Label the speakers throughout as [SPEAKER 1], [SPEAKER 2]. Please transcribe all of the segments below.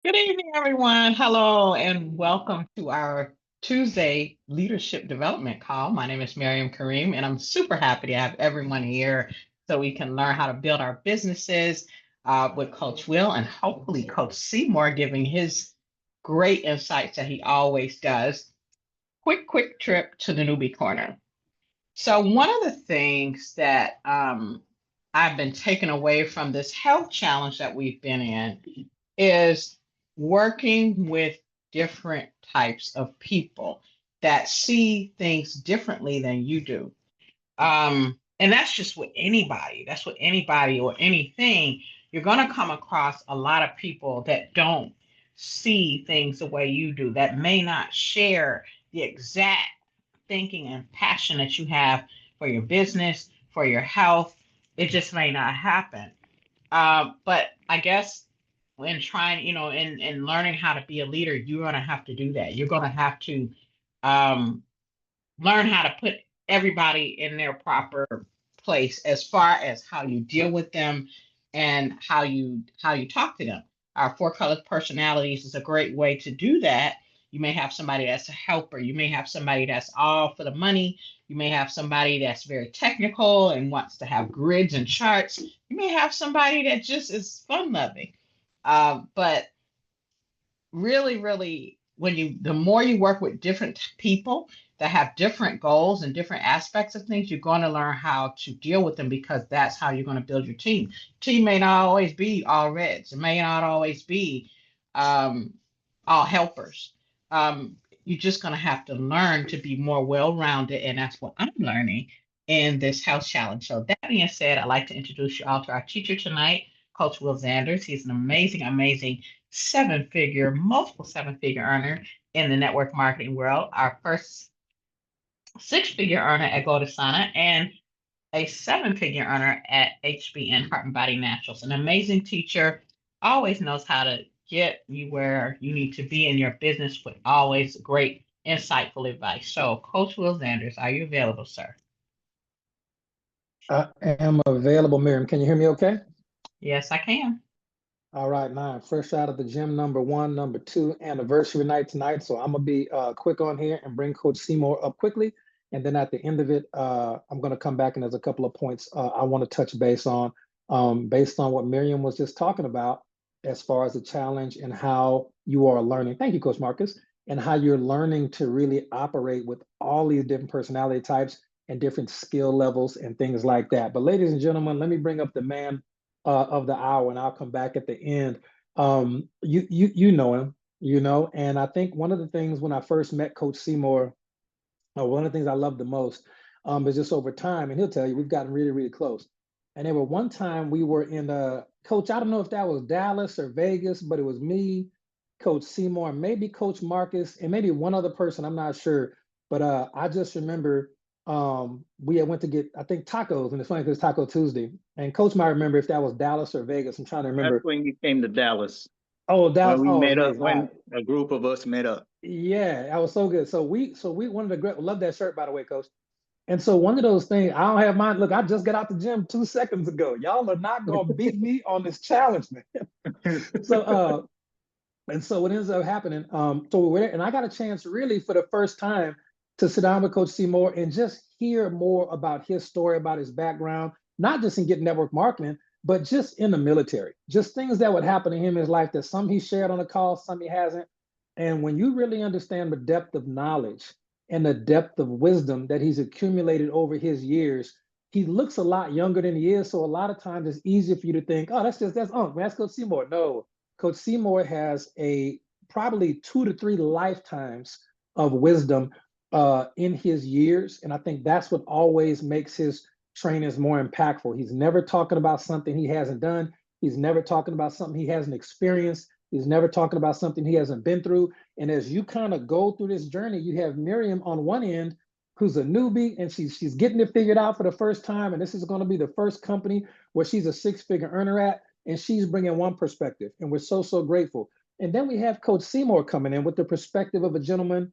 [SPEAKER 1] Good evening, everyone. Hello, and welcome to our Tuesday Leadership Development Call. My name is Miriam Kareem, and I'm super happy to have everyone here so we can learn how to build our businesses with Coach Will and hopefully Coach Seymour giving his great insights that he always does. Quick trip to the newbie corner. So, one of the things that I've been taken away from this health challenge that we've been in is working with different types of people that see things differently than you do. And that's just with anybody. That's with anybody or anything. You're going to come across a lot of people that don't see things the way you do, that may not share the exact thinking and passion that you have for your business, for your health. It just may not happen. But I guess when trying, in learning how to be a leader, you're going to have to do that. You're going to have to um, learn how to put everybody in their proper place as far as how you deal with them and how you talk to them. Our four colored personalities is a great way to do that. You may have somebody that's a helper. You may have somebody that's all for the money. You may have somebody that's very technical and wants to have grids and charts. You may have somebody that just is fun loving. But really, the more you work with different people that have different goals and different aspects of things, you're going to learn how to deal with them because that's how you're going to build your team. Team may not always be all reds. It may not always be um, all helpers. You're just going to have to learn to be more well-rounded, and that's what I'm learning in this health challenge. So that being said, I'd like to introduce you all to our teacher tonight, Coach Will Zanders. He's an amazing multiple seven-figure earner in the network marketing world. Our first six-figure earner at Goldasana and a seven-figure earner at HBN Heart and Body Naturals. An amazing teacher, always knows how to get you where you need to be in your business with always great, insightful advice. So, Coach Will Zanders, are you available, sir?
[SPEAKER 2] I am available, Miriam. Can you hear me okay?
[SPEAKER 1] Yes, I can.
[SPEAKER 2] All right, now I'm fresh out of the gym, number one, number two anniversary night tonight. So I'm gonna be quick on here and bring Coach Seymour up quickly. And then at the end of it, I'm gonna come back and there's a couple of points I want to touch base on, based on what Miriam was just talking about, as far as the challenge and how you are learning. Thank you, Coach Marcus, and how you're learning to really operate with all these different personality types and different skill levels and things like that. But ladies and gentlemen, let me bring up the man of the hour, and I'll come back at the end. You know him, and I think one of the things when I first met Coach Seymour, one of the things I love the most, is just over time, and he'll tell you we've gotten really close. And there were one time we were in Coach. I don't know if that was Dallas or Vegas, but it was me, Coach Seymour, maybe Coach Marcus, and maybe one other person. I'm not sure, but I just remember we had went to get I think tacos, and it's funny because Taco Tuesday. And Coach might remember if that was Dallas or Vegas. I'm trying to
[SPEAKER 3] That's
[SPEAKER 2] remember.
[SPEAKER 3] when you came to Dallas,
[SPEAKER 2] Oh,
[SPEAKER 3] when
[SPEAKER 2] Dallas.
[SPEAKER 3] we
[SPEAKER 2] Oh, it's
[SPEAKER 3] met up,
[SPEAKER 2] amazing. All right.
[SPEAKER 3] when a group of us met up.
[SPEAKER 2] Yeah, that was so good. So we wanted to love that shirt, by the way, Coach. And so one of those things, I don't have mine. Look, I just got out the gym 2 seconds ago. Y'all are not gonna beat me on this challenge, man. So and so what ends up happening, so we were there, and I got a chance really for the first time to sit down with Coach Seymour and just hear more about his story, about his background, not just in getting network marketing, but just in the military, just things that would happen to him in his life that some he shared on the call, some he hasn't. And when you really understand the depth of knowledge and the depth of wisdom that he's accumulated over his years, he looks a lot younger than he is. So a lot of times it's easier for you to think, oh, that's that's Coach Seymour. No, Coach Seymour has a probably 2 to 3 lifetimes of wisdom in his years, and I think that's what always makes his trainings more impactful. He's never talking about something he hasn't done. He's never talking about something he hasn't experienced. He's never talking about something he hasn't been through. And as you kind of go through this journey, you have Miriam on one end, who's a newbie, and she's getting it figured out for the first time. And this is going to be the first company where she's a six-figure earner at, and she's bringing one perspective, and we're so grateful. And then we have Coach Seymour coming in with the perspective of a gentleman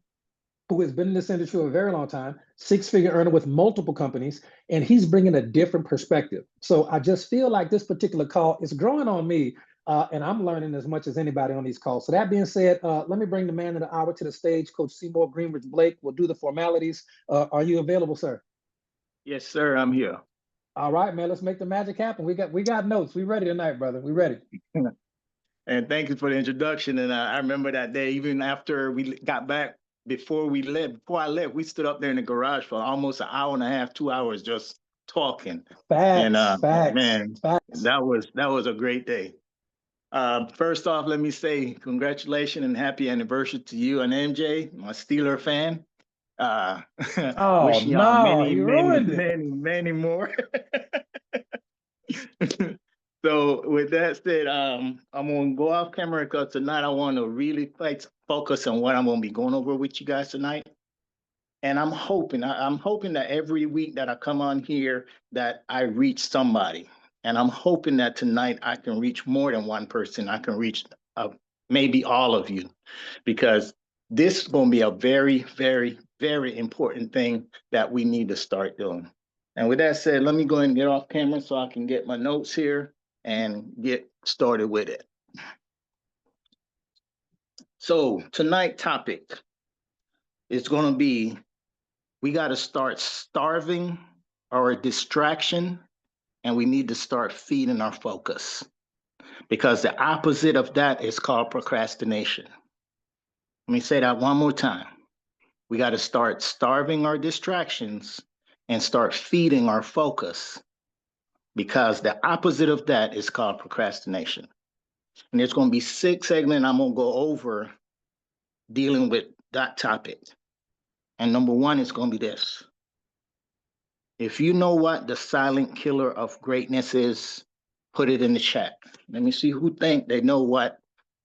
[SPEAKER 2] who has been in this industry for a very long time, six-figure earner with multiple companies, and he's bringing a different perspective. So I just feel like this particular call is growing on me, And I'm learning as much as anybody on these calls. So that being said, let me bring the man of the hour to the stage, Coach Seymour Greenridge Blake. We'll do the formalities. Are you available, sir?
[SPEAKER 3] Yes, sir, I'm here.
[SPEAKER 2] All right, man. Let's make the magic happen. We got notes. We ready tonight, brother. We ready.
[SPEAKER 3] And thank you for the introduction. And I remember that day, even after we got back, before I left, we stood up there in the garage for almost an hour and a half, 2 hours just talking. And
[SPEAKER 2] Facts, facts,
[SPEAKER 3] man,
[SPEAKER 2] facts.
[SPEAKER 3] that was a great day. First off, let me say congratulations and happy anniversary to you and MJ, my Steeler fan. Uh,
[SPEAKER 2] Oh
[SPEAKER 3] wishing y'all
[SPEAKER 2] no,
[SPEAKER 3] many,
[SPEAKER 2] he
[SPEAKER 3] many,
[SPEAKER 2] ruined it.
[SPEAKER 3] many, many more. So with that said, I'm gonna go off camera because tonight I want to really focus on what I'm gonna be going over with you guys tonight. And I'm hoping that every week that I come on here that I reach somebody. And I'm hoping that tonight I can reach more than one person. I can reach maybe all of you, because this is going to be a very, very, very important thing that we need to start doing. And with that said, let me go ahead and get off camera so I can get my notes here and get started with it. So tonight's topic is going to be, we got to start starving our distraction, and we need to start feeding our focus, because the opposite of that is called procrastination. Let me say that one more time. We got to start starving our distractions and start feeding our focus, because the opposite of that is called procrastination. And there's going to be 6 segments I'm going to go over dealing with that topic. And number 1 is going to be this. If you know what the silent killer of greatness is, put it in the chat. Let me see who think they know what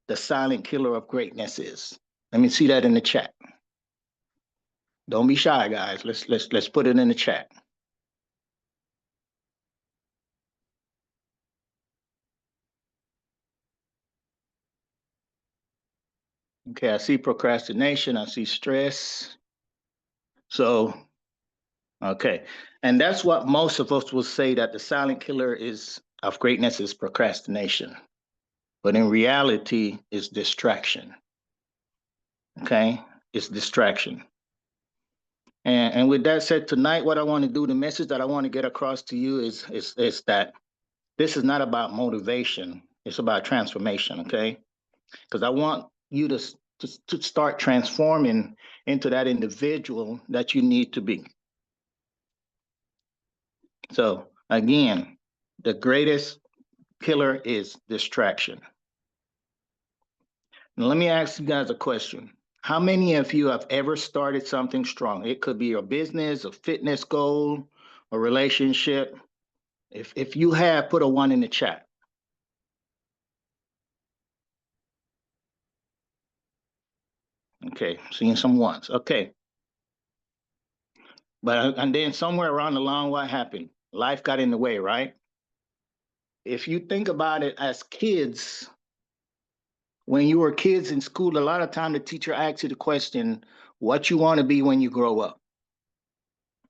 [SPEAKER 3] the silent killer of greatness is. Let me see that in the chat. Don't be shy, guys. Let's put it in the chat. Okay, I see procrastination, I see stress. So, okay. And that's what most of us will say, that the silent killer of greatness is procrastination. But in reality, it's distraction. Okay? It's distraction. And with that said, tonight, what I want to do, the message that I want to get across to you is that this is not about motivation. It's about transformation, okay? Because I want you to start transforming into that individual that you need to be. So again, the greatest killer is distraction. Now, let me ask you guys a question. How many of you have ever started something strong? It could be a business, a fitness goal, a relationship. If you have, put a 1 in the chat. Okay, seeing some ones. Okay. But and then somewhere around the line, what happened? Life got in the way, right? If you think about it as kids, when you were kids in school, a lot of time the teacher asks you the question, what you want to be when you grow up.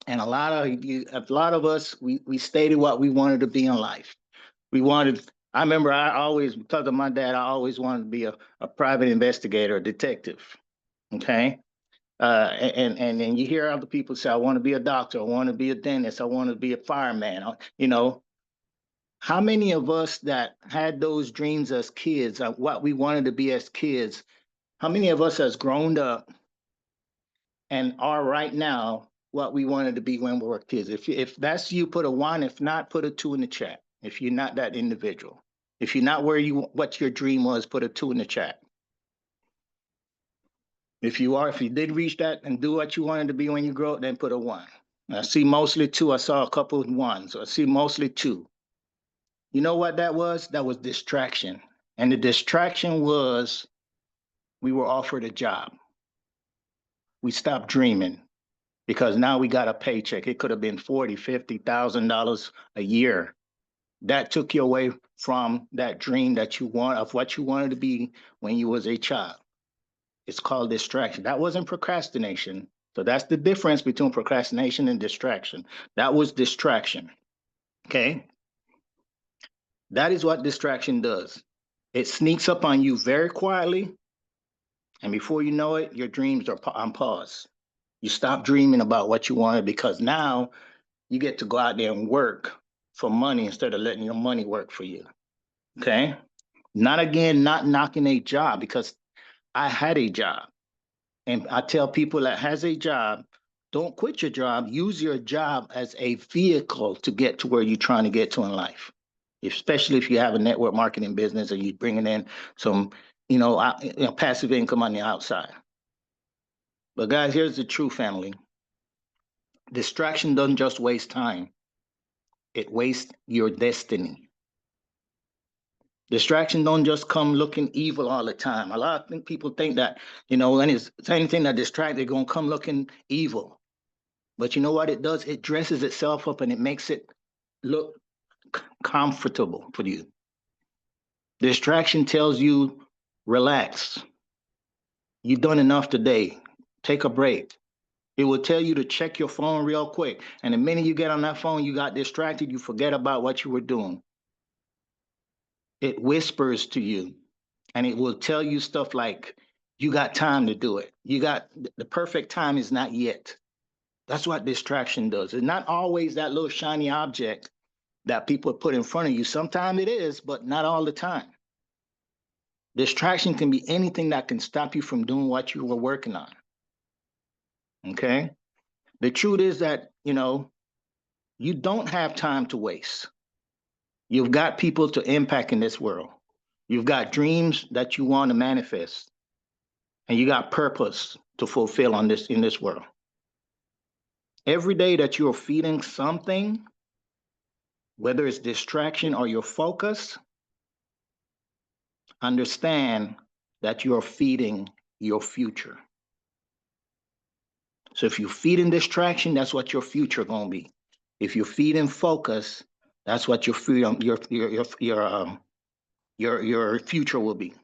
[SPEAKER 3] And a lot of us, we stated what we wanted to be in life. I remember I always, because of my dad, I always wanted to be a private investigator, a detective. Okay. And then you hear other people say, I want to be a doctor, I want to be a dentist, I want to be a fireman. You know, how many of us that had those dreams as kids, what we wanted to be as kids, how many of us has grown up and are right now what we wanted to be when we were kids? If that's you, put a 1. If not, put a 2 in the chat. If you're not that individual, if you're not what your dream was, put a 2 in the chat. If you did reach that and do what you wanted to be when you grow up, then put a 1. I see mostly 2. I saw a couple of 1s. I see mostly 2. You know what that was? That was distraction. And the distraction was we were offered a job. We stopped dreaming because now we got a paycheck. It could have been $40,000, $50,000 a year. That took you away from that dream that you want of what you wanted to be when you was a child. It's called distraction. That wasn't procrastination. So that's the difference between procrastination and distraction. That was distraction. Okay. That is what distraction does. It sneaks up on you very quietly, and before you know it, your dreams are on pause. You stop dreaming about what you wanted because now you get to go out there and work for money instead of letting your money work for you. Okay? Not again, not knocking a job because I had a job. And I tell people that has a job, don't quit your job. Use your job as a vehicle to get to where you're trying to get to in life. Especially if you have a network marketing business and you're bringing in some, passive income on the outside. But guys, here's the true family. Distraction doesn't just waste time. It wastes your destiny. Distraction don't just come looking evil all the time. A lot of people think that, when it's anything that distracts, they're gonna come looking evil. But you know what it does? It dresses itself up and it makes it look comfortable for you. Distraction tells you, relax. You've done enough today. Take a break. It will tell you to check your phone real quick. And the minute you get on that phone, you got distracted, you forget about what you were doing. It whispers to you and it will tell you stuff like, you got time to do it. The perfect time is not yet. That's what distraction does. It's not always that little shiny object that people put in front of you. Sometimes it is, but not all the time. Distraction can be anything that can stop you from doing what you were working on. Okay? The truth is that, you don't have time to waste. You've got people to impact in this world. You've got dreams that you want to manifest. And you got purpose to fulfill in this world. Every day that you're feeding something, whether it's distraction or your focus, understand that you're feeding your future. So if you're feeding distraction, that's what your future gonna be. If you're feeding focus, that's what your future will be.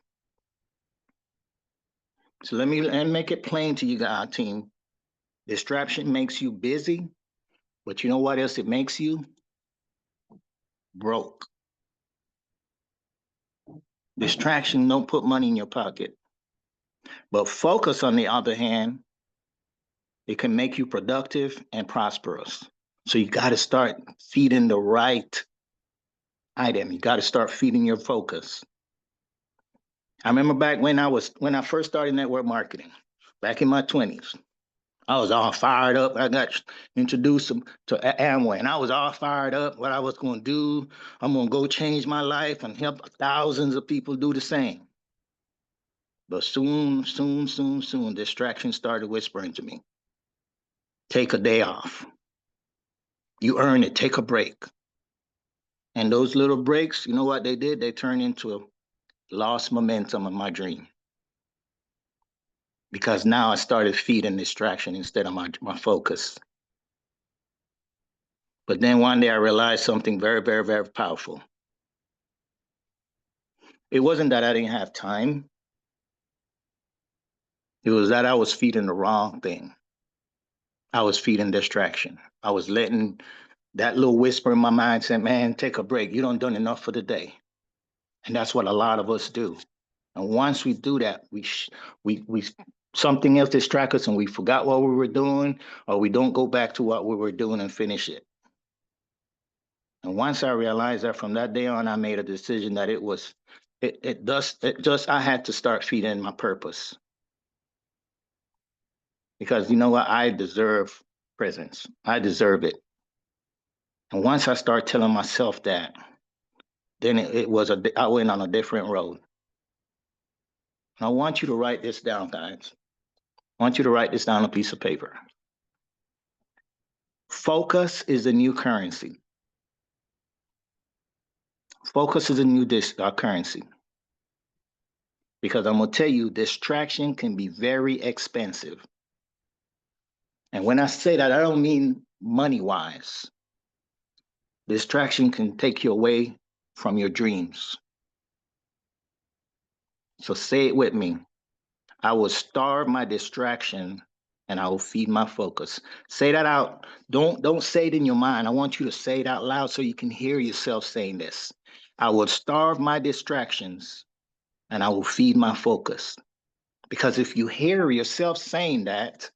[SPEAKER 3] So let me make it plain to you guys, team. Distraction makes you busy, but you know what else it makes you? Broke. Distraction don't put money in your pocket. But focus, on the other hand, it can make you productive and prosperous. So you got to start feeding the right item. You got to start feeding your focus. I remember back when I first started network marketing, back in my 20s. I was all fired up. I got introduced to Amway, and I was all fired up what I was going to do. I'm going to go change my life and help thousands of people do the same. But soon, distraction started whispering to me. Take a day off. You earn it. Take a break. And those little breaks, you know what they did? They turned into lost momentum of my dream. Because now I started feeding distraction instead of my focus. But then one day I realized something very, very, very powerful. It wasn't that I didn't have time. It was that I was feeding the wrong thing. I was feeding distraction. I was letting that little whisper in my mind say, man, take a break. You don't done enough for the day. And that's what a lot of us do. And once we do that, we something else distracts us and we forgot what we were doing, or we don't go back to what we were doing and finish it. And once I realized that, from that day on, I made a decision that I had to start feeding my purpose. Because you know what? I deserve presence. I deserve it. And once I start telling myself that, then I went on a different road. And I want you to write this down, guys. I want you to write this down on a piece of paper. Focus is a new currency. Focus is a new currency. Because I'm going to tell you, distraction can be very expensive. And when I say that, I don't mean money-wise. Distraction can take you away from your dreams. So say it with me. I will starve my distraction and I will feed my focus. Say that out. Don't say it in your mind. I want you to say it out loud so you can hear yourself saying this. I will starve my distractions and I will feed my focus. Because if you hear yourself saying that,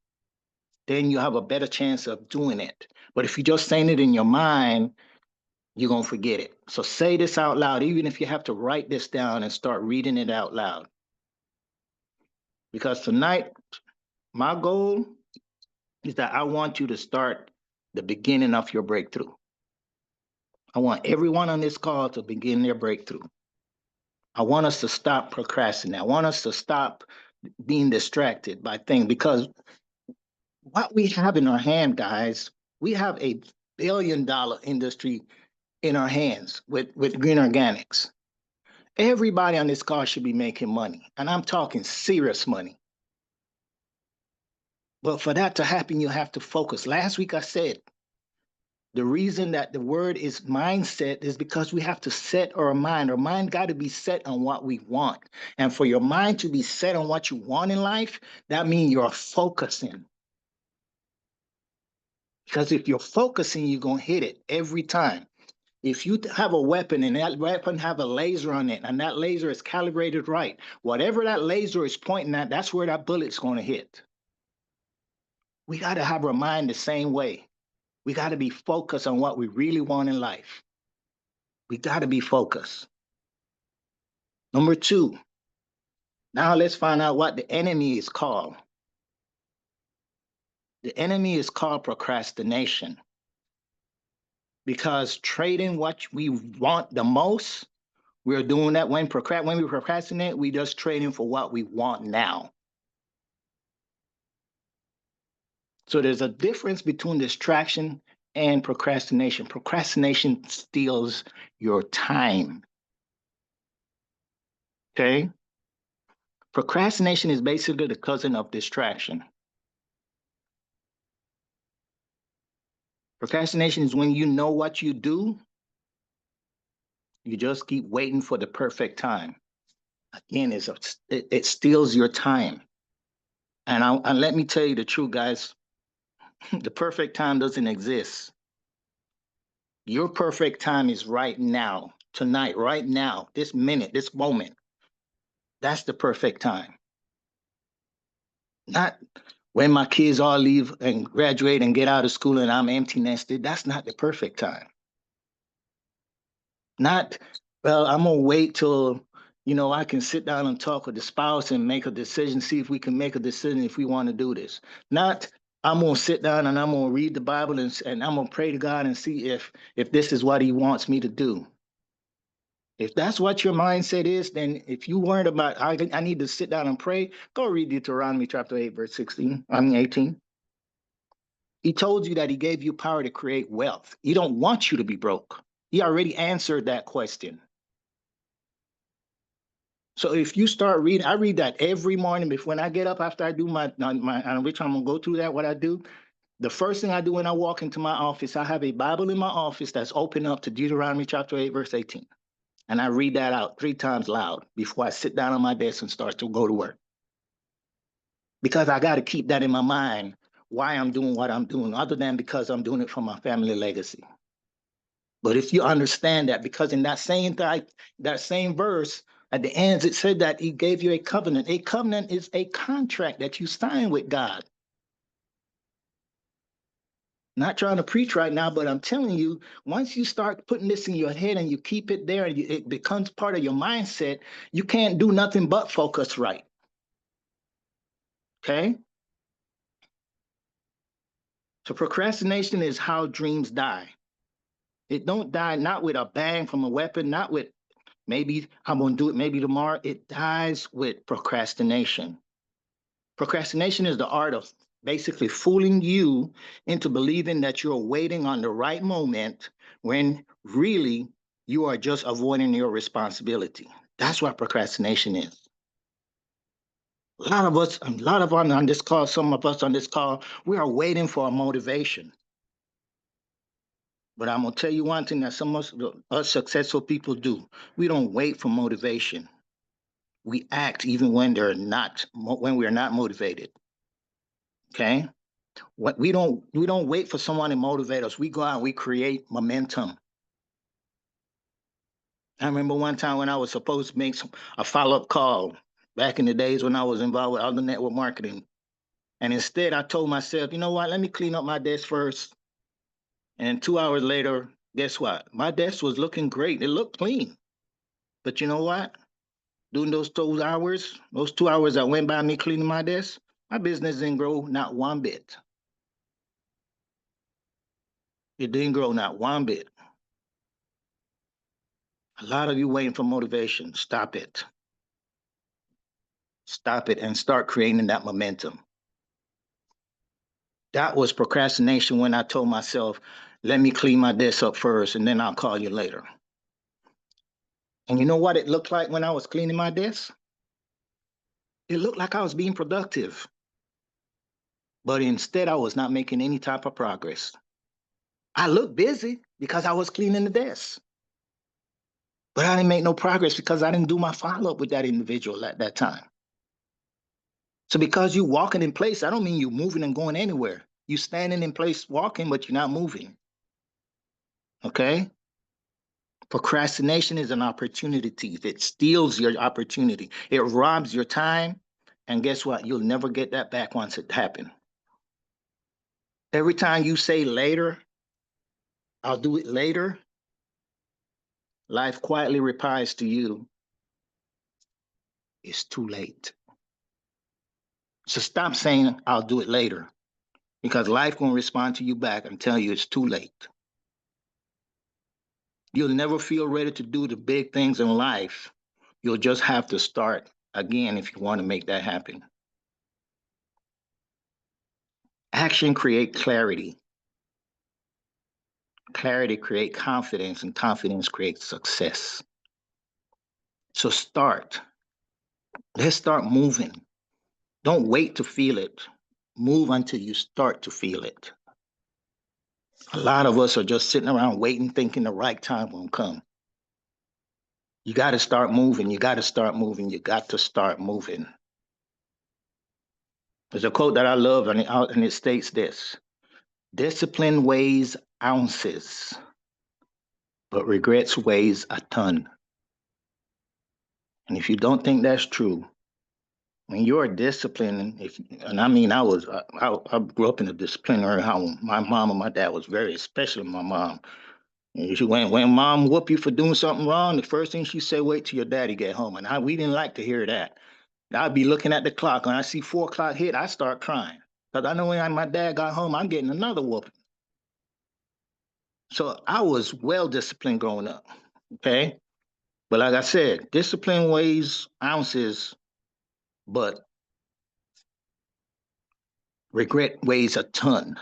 [SPEAKER 3] then you have a better chance of doing it. But if you're just saying it in your mind, you're going to forget it. So say this out loud, even if you have to write this down and start reading it out loud. Because tonight, my goal is that I want you to start the beginning of your breakthrough. I want everyone on this call to begin their breakthrough. I want us to stop procrastinating. I want us to stop being distracted by things, because what we have in our hand, guys, we have a $1 billion industry in our hands with green organics. Everybody on this call should be making money, and I'm talking serious money. But for that to happen, you have to focus. Last week I said the reason that the word is mindset is because we have to set our mind. Our mind got to be set on what we want. And for your mind to be set on what you want in life, that means you're focusing. Because if you're focusing, you're going to hit it every time. If you have a weapon and that weapon have a laser on it and that laser is calibrated right, whatever that laser is pointing at, that's where that bullet's going to hit. We got to have our mind the same way. We got to be focused on what we really want in life. We got to be focused. Number 2, now let's find out what the enemy is called. The enemy is called procrastination. Because trading what we want the most, we're doing that when we procrastinate, we just trading for what we want now. So there's a difference between distraction and procrastination. Procrastination steals your time. Okay? Procrastination is basically the cousin of distraction. Procrastination is when you know what you do, you just keep waiting for the perfect time. Again, it steals your time. And let me tell you the truth, guys. The perfect time doesn't exist. Your perfect time is right now, tonight, right now, this minute, this moment. That's the perfect time. Not when my kids all leave and graduate and get out of school and I'm empty nested. That's not the perfect time. Not, well, I'm gonna wait till, I can sit down and talk with the spouse and make a decision, see if we can make a decision if we want to do this. Not, I'm gonna sit down and I'm gonna read the Bible and I'm gonna pray to God and see if this is what He wants me to do. If that's what your mindset is, then if you weren't about, I need to sit down and pray, go read Deuteronomy chapter 8, verse 18. He told you that He gave you power to create wealth. He don't want you to be broke. He already answered that question. So if you start reading, I read that every morning when I get up after I do my which I'm gonna go through that, what I do. The first thing I do when I walk into my office, I have a Bible in my office that's open up to Deuteronomy chapter 8, verse 18. And I read that out 3 times loud before I sit down on my desk and start to go to work. Because I got to keep that in my mind, why I'm doing what I'm doing, other than because I'm doing it for my family legacy. But if you understand that, because in that same verse, at the end, it said that He gave you a covenant. A covenant is a contract that you sign with God. Not trying to preach right now, but I'm telling you, once you start putting this in your head and you keep it there and it becomes part of your mindset, you can't do nothing but focus right. Okay? So procrastination is how dreams die. It don't die not with a bang from a weapon, not with maybe I'm going to do it maybe tomorrow. It dies with procrastination. Procrastination is the art of basically fooling you into believing that you're waiting on the right moment when really you are just avoiding your responsibility. That's what procrastination is. A lot of us on this call, some of us on this call, we are waiting for a motivation. But I'm gonna tell you one thing that some of us successful people do. We don't wait for motivation. We act even when we're not motivated. Okay? We don't wait for someone to motivate us. We go out and we create momentum. I remember one time when I was supposed to make a follow-up call back in the days when I was involved with other network marketing. And instead, I told myself, you know what, let me clean up my desk first. And 2 hours later, guess what? My desk was looking great. It looked clean. But you know what? During those 2 hours that went by me cleaning my desk, my business didn't grow not one bit. It didn't grow not one bit. A lot of you waiting for motivation. Stop it. Stop it and start creating that momentum. That was procrastination when I told myself, let me clean my desk up first and then I'll call you later. And you know what it looked like when I was cleaning my desk? It looked like I was being productive. But instead, I was not making any type of progress. I looked busy because I was cleaning the desk. But I didn't make no progress because I didn't do my follow-up with that individual at that time. So because you walking in place, I don't mean you moving and going anywhere. You standing in place walking, but you're not moving. Okay? Procrastination is an opportunity thief. It steals your opportunity. It robs your time. And guess what? You'll never get that back once it happens. Every time you say later, I'll do it later, life quietly replies to you, it's too late. So stop saying, I'll do it later, because life gonna respond to you back and tell you it's too late. You'll never feel ready to do the big things in life. You'll just have to start again if you want to make that happen. Action create clarity. Clarity create confidence, and confidence creates success. So start. Let's start moving. Don't wait to feel it. Move until you start to feel it. A lot of us are just sitting around waiting, thinking the right time won't come. You got to start moving. You got to start moving. You got to start moving. There's a quote that I love, and it states this: discipline weighs ounces, but regrets weighs a ton. And if you don't think that's true, when you're disciplined, and I mean, I grew up in a disciplinary home. My mom and my dad was very, especially my mom. When mom whoop you for doing something wrong, the first thing she said, wait till your daddy get home. And we didn't like to hear that. I'd be looking at the clock. When I see 4 o'clock hit, I start crying. Because I know when my dad got home, I'm getting another whooping. So I was well disciplined growing up. Okay. But like I said, discipline weighs ounces, but regret weighs a ton.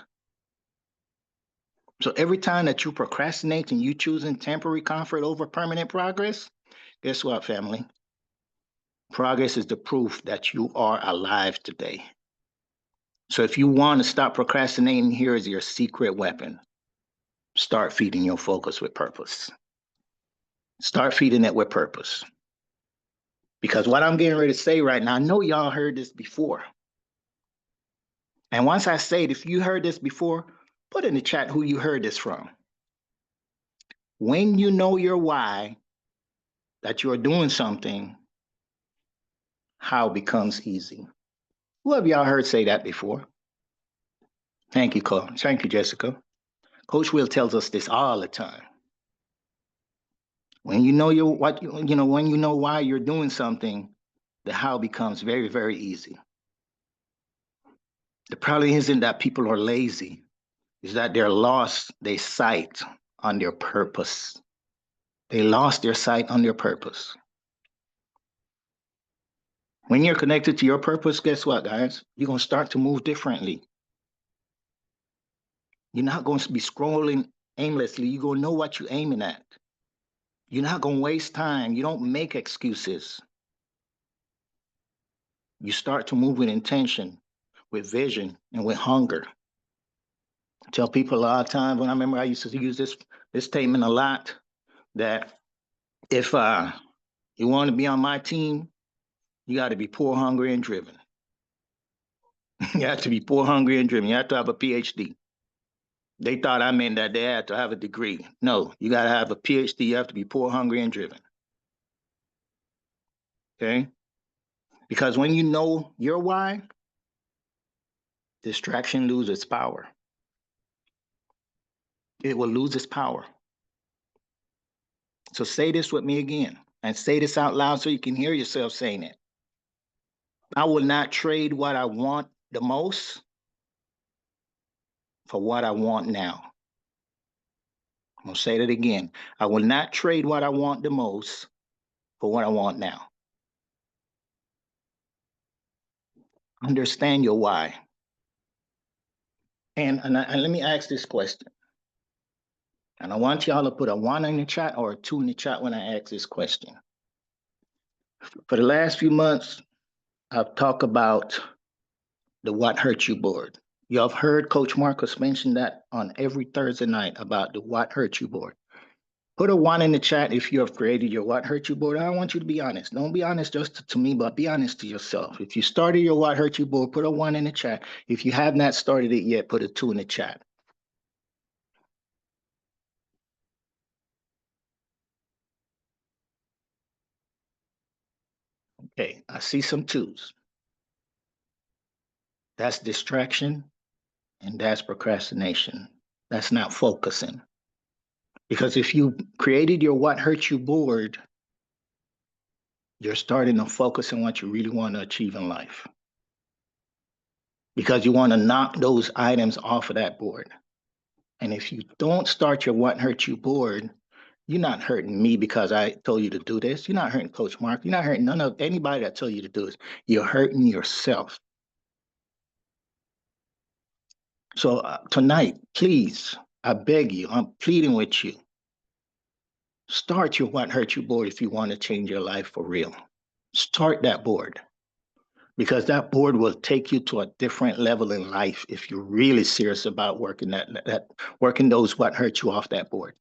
[SPEAKER 3] So every time that you procrastinate and you choosing temporary comfort over permanent progress, guess what, family? Progress is the proof that you are alive today. So if you want to stop procrastinating, here is your secret weapon. Start feeding your focus with purpose. Start feeding it with purpose. Because what I'm getting ready to say right now, I know y'all heard this before. And once I say it, if you heard this before, put in the chat who you heard this from. When you know your why, that you're doing something, how becomes easy. Who have y'all heard say that before? Thank you, Cole. Thank you, Jessica. Coach Will tells us this all the time. When you know when you know why you're doing something, the how becomes very, very easy. The problem isn't that people are lazy, is that they're lost their sight on their purpose. They lost their sight on their purpose. When you're connected to your purpose, guess what, guys? You're going to start to move differently. You're not going to be scrolling aimlessly. You're going to know what you're aiming at. You're not going to waste time. You don't make excuses. You start to move with intention, with vision, and with hunger. I tell people a lot of times, when I remember I used to use this statement a lot, that if you want to be on my team, you got to be poor, hungry, and driven. You have to be poor, hungry, and driven. You have to have a PhD. They thought I meant that they had to have a degree. No, you got to have a PhD. You have to be poor, hungry, and driven. Okay? Because when you know your why, distraction loses its power. It will lose its power. So say this with me again, and say this out loud so you can hear yourself saying it. I will not trade what I want the most for what I want now. I'm going to say that again. I will not trade what I want the most for what I want now. Understand your why. And let me ask this question. And I want y'all to put a 1 in the chat or a 2 in the chat when I ask this question. For the last few months, I've talked about the What Hurt You board. You have heard Coach Marcus mention that on every Thursday night about the What Hurt You board. Put a 1 in the chat if you have created your What Hurt You board. I want you to be honest. Don't be honest just to me, but be honest to yourself. If you started your What Hurt You board, put a 1 in the chat. If you have not started it yet, put a 2 in the chat. Okay, I see some 2s. That's distraction and that's procrastination. That's not focusing. Because if you created your What Hurt You board, you're starting to focus on what you really want to achieve in life. Because you want to knock those items off of that board. And if you don't start your What Hurt You board, you're not hurting me because I told you to do this. You're not hurting Coach Mark. You're not hurting none of anybody that told you to do this. You're hurting yourself. So tonight, please, I beg you, I'm pleading with you. Start your What Hurt You board if you want to change your life for real. Start that board because that board will take you to a different level in life if you're really serious about working working those what hurt you off that board.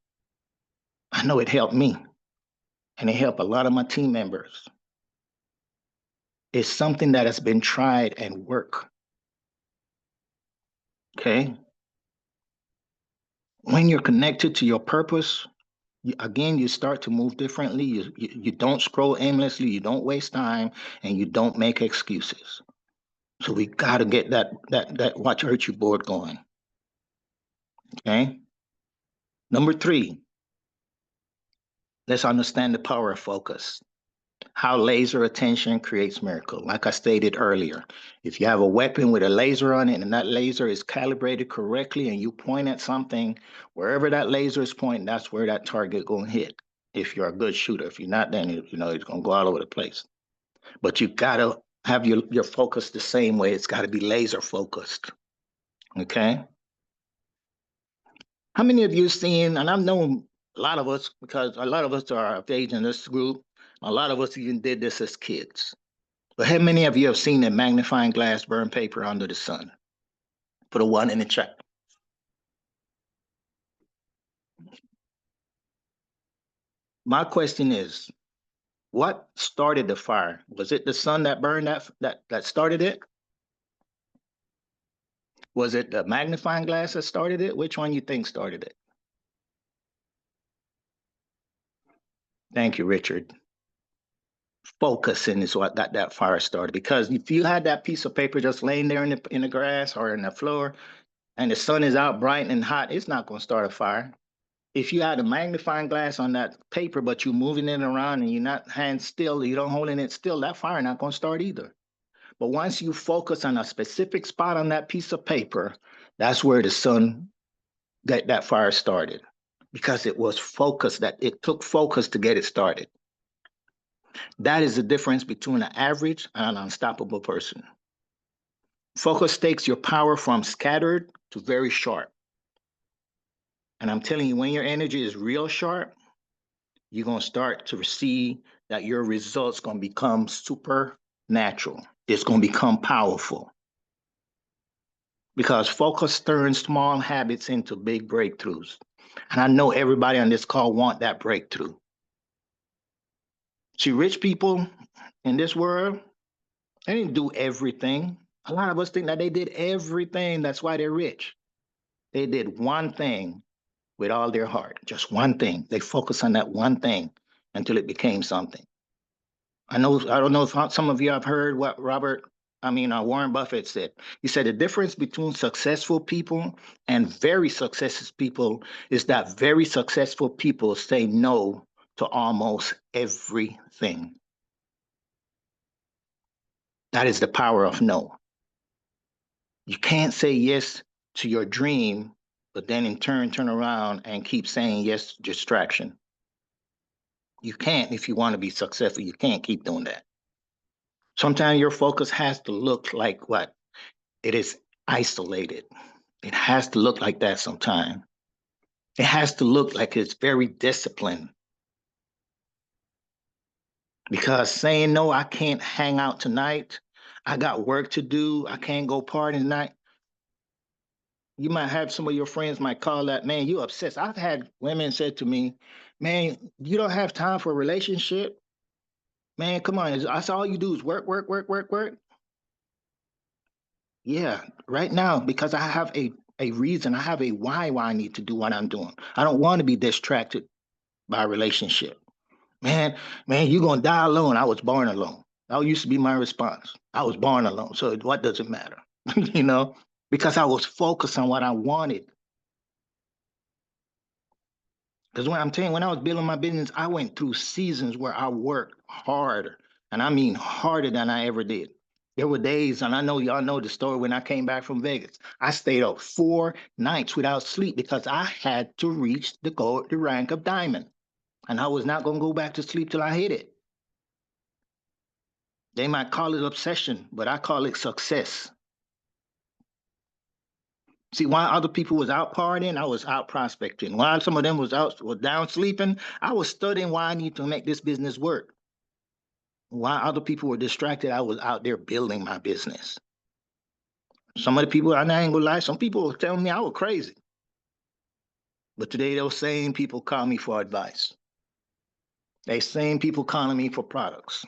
[SPEAKER 3] I know it helped me and it helped a lot of my team members. It's something that has been tried and work. Okay? When you're connected to your purpose, you start to move differently. You don't scroll aimlessly, you don't waste time, and you don't make excuses. So we got to get that What Hurt You board going. Okay? Number 3, let's understand the power of focus. How laser attention creates miracle. Like I stated earlier, if you have a weapon with a laser on it and that laser is calibrated correctly and you point at something, wherever that laser is pointing, that's where that target gonna hit. If you're a good shooter, if you're not, then it's gonna go all over the place. But you gotta have your focus the same way. It's gotta be laser focused. Okay. How many of you seen, and I've known a lot of us because a lot of us are of age in this group, a lot of us even did this as kids. But how many of you have seen a magnifying glass burn paper under the sun? Put a 1 in the chat. My question is, what started the fire? Was it the sun that burned that started it? Was it the magnifying glass that started it? Which one you think started it? Thank you, Richard. Focusing is what got that fire started. Because if you had that piece of paper just laying there in the grass or in the floor, and the sun is out bright and hot, it's not going to start a fire. If you had a magnifying glass on that paper, but you're moving it around and you're not hand still, you don't holding it still, that fire not going to start either. But once you focus on a specific spot on that piece of paper, that's where the sun got that fire started, because it was focused. That it took focus to get it started. That is the difference between an average and an unstoppable person. Focus takes your power from scattered to very sharp. And I'm telling you, when your energy is real sharp, you're going to start to see that your results going to become supernatural. It's going to become powerful. Because focus turns small habits into big breakthroughs. And I know everybody on this call want that breakthrough. See, rich people in this world, they didn't do everything. A lot of us think that they did everything. That's why they're rich. They did one thing with all their heart, just one thing. They focused on that one thing until it became something. I don't know if some of you have heard what Warren Buffett said. He said the difference between successful people and very successful people is that very successful people say no to almost everything. That is the power of no. You can't say yes to your dream, but then in turn around and keep saying yes to distraction. You can't if you want to be successful. You can't keep doing that. Sometimes your focus has to look like what? It is isolated. It has to look like that sometimes. It has to look like it's very disciplined. Because saying no, I can't hang out tonight. I got work to do. I can't go party tonight. You might have some of your friends might call that, man, you obsessed. I've had women said to me, man, you don't have time for a relationship. Man, come on. That's all you do is work, work, work, work, work. Yeah, right now, because I have a reason, I have a why I need to do what I'm doing. I don't want to be distracted by a relationship. Man, you're gonna die alone. I was born alone. That used to be my response. I was born alone. So what does it matter? you know, because I was focused on what I wanted. Because when I'm telling you, when I was building my business, I went through seasons where I worked harder, and I mean harder than I ever did. There were days, and I know y'all know the story when I came back from Vegas. I stayed up 4 nights without sleep because I had to reach the rank of diamond. And I was not going to go back to sleep till I hit it. They might call it obsession, but I call it success. See, while other people was out partying, I was out prospecting. While some of them was down sleeping, I was studying why I need to make this business work. While other people were distracted, I was out there building my business. Some of the people, I ain't gonna lie, some people were telling me I was crazy. But today, those same people call me for advice. They same people calling me for products.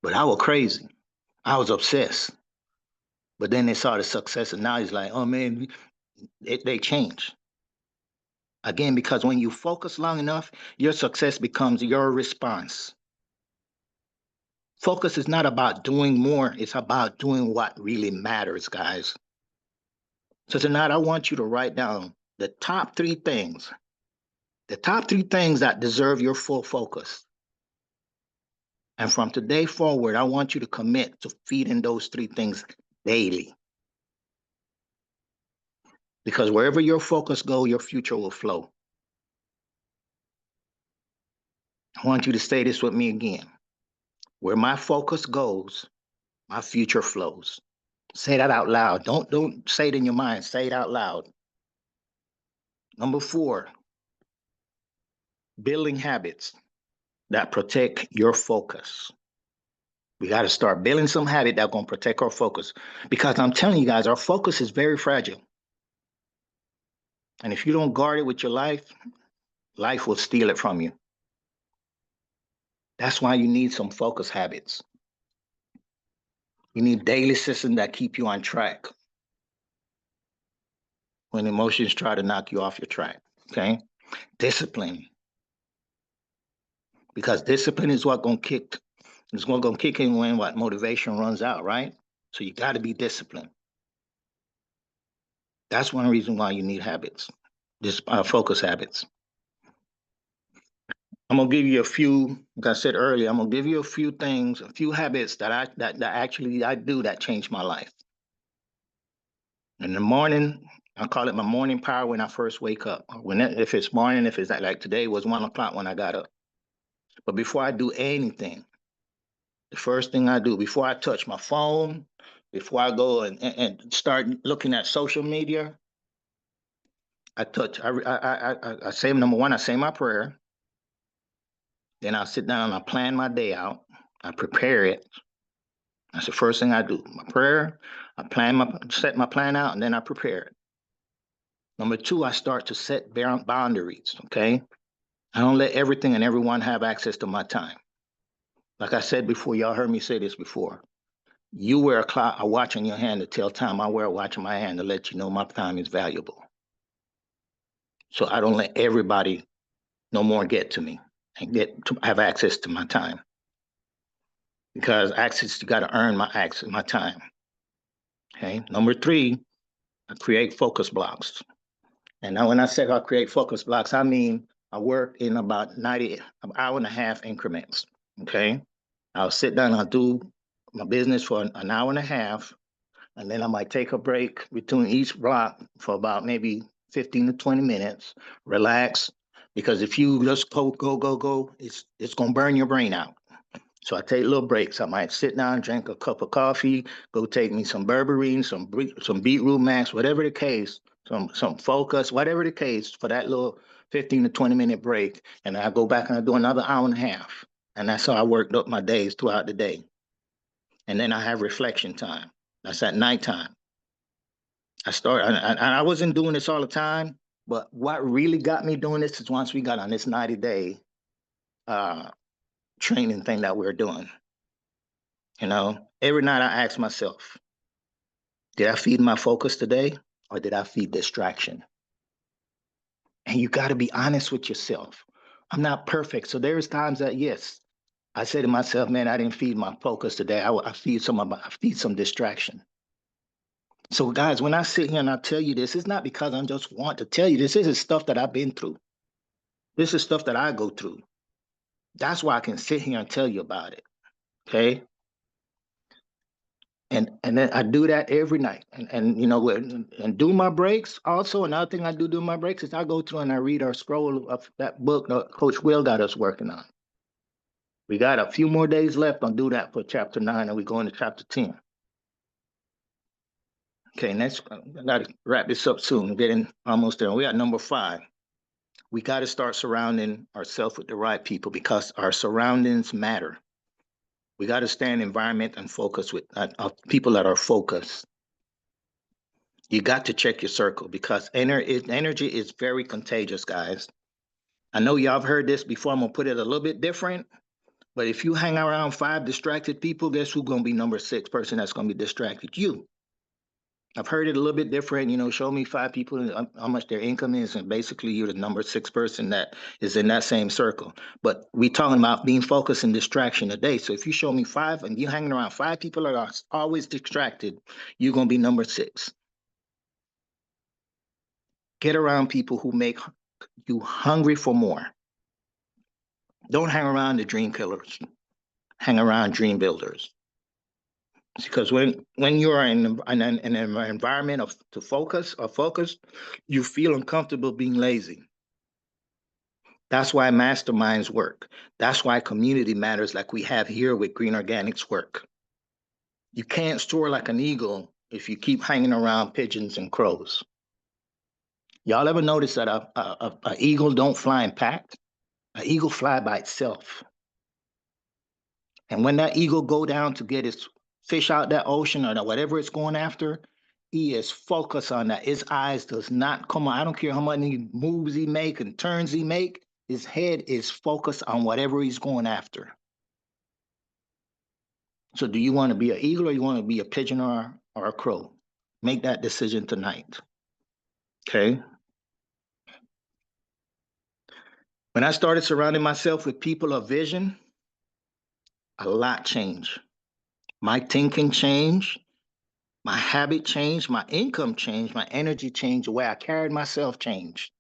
[SPEAKER 3] But I was crazy. I was obsessed. But then they saw the success, and now he's like, oh man, they change. Again, because when you focus long enough, your success becomes your response. Focus is not about doing more, it's about doing what really matters, guys. So tonight, I want you to write down the top 3 things, that deserve your full focus. And from today forward, I want you to commit to feeding those 3 things daily. Because wherever your focus goes, your future will flow. I want you to say this with me again. Where my focus goes, my future flows. Say that out loud. Don't say it in your mind. Say it out loud. Number 4, building habits that protect your focus. We got to start building some habit that's going to protect our focus. Because I'm telling you guys, our focus is very fragile. And if you don't guard it with your life, life will steal it from you. That's why you need some focus habits. You need daily systems that keep you on track when emotions try to knock you off your track. Okay? Discipline. Because discipline is what gonna kick in when what motivation runs out, right? So you got to be disciplined. That's one reason why you need habits, this focus habits. I'm gonna give you a few. Like I said earlier, I'm gonna give you a few things, a few habits that actually I do that change my life. In the morning, I call it my morning power when I first wake up. If it's morning, if it's like today was 1 o'clock when I got up. But before I do anything, the first thing I do before I touch my phone, before I go and start looking at social media, I say number 1, I say my prayer. Then I'll sit down and I plan my day out. I prepare it. That's the first thing I do. My prayer, set my plan out, and then I prepare it. Number 2, I start to set boundaries, okay? I don't let everything and everyone have access to my time. Like I said before, y'all heard me say this before. You wear a watch in your hand to tell time. I wear a watch in my hand to let you know my time is valuable. So I don't let everybody no more get to me and have access to my time. because access, you got to earn my access, my time. Okay. Number three, I create focus blocks. And now when I say I create focus blocks, I mean I work in about 90, an hour and a half increments. Okay. I'll sit down, I'll do my business for an hour and a half, and then I might take a break between each block for about maybe 15 to 20 minutes, relax. Because if you just go, it's gonna burn your brain out. So I take little breaks. I might sit down, drink a cup of coffee, go take me some berberine, some beetroot max, whatever the case, some focus, whatever the case, for that little 15 to 20-minute break. And I go back and I do another hour and a half. And that's how I worked up my days throughout the day. And then I have reflection time. That's at nighttime. I wasn't doing this all the time, but what really got me doing this is once we got on this 90-day training thing that we're doing. You know, every night I ask myself, did I feed my focus today or did I feed distraction? And you got to be honest with yourself. I'm not perfect. So there's times that, yes, I say to myself, man, I didn't feed my focus today. I feed some distraction. So guys, when I sit here and I tell you this, it's not because I'm just want to tell you this. This is stuff that I've been through. This is stuff that I go through. That's why I can sit here and tell you about it. Okay. And then I do that every night. And you know, and do my breaks. Also, another thing I do my breaks is I go through and I read our scroll of that book that Coach Will got us working on. We got a few more days left on do that for chapter 9, and we go into chapter 10. Okay, next, I gotta wrap this up soon. We're getting almost there. We at number 5. We got to start surrounding ourselves with the right people because our surroundings matter. We got to stay in environment and focus with people that are focused. You got to check your circle because energy is very contagious, guys. I know y'all have heard this before. I'm gonna put it a little bit different, but if you hang around 5 distracted people, guess who's gonna be number 6 person that's gonna be distracted? You. I've heard it a little bit different. You know, show me 5 people how much their income is, and basically you're the number 6 person that is in that same circle. But we talking about being focused and distraction today. So if you show me 5 and you're hanging around 5 people that are always distracted, you're gonna be number 6. Get around people who make you hungry for more. Don't hang around the dream killers. Hang around dream builders. Because when you're in an environment of to focus, you feel uncomfortable being lazy. That's why masterminds work. That's why community matters like we have here with Green Organics work. You can't soar like an eagle if you keep hanging around pigeons and crows. Y'all ever notice that a eagle don't fly in pack? An eagle fly by itself. And when that eagle go down to get his fish out that ocean or whatever it's going after, he is focused on that. His eyes does not come on. I don't care how many moves he make and turns he make. His head is focused on whatever he's going after. So do you want to be an eagle or you want to be a pigeon or a crow? Make that decision tonight. Okay. When I started surrounding myself with people of vision, a lot changed. My thinking changed. My habit changed, my income changed, my energy changed, the way I carried myself changed.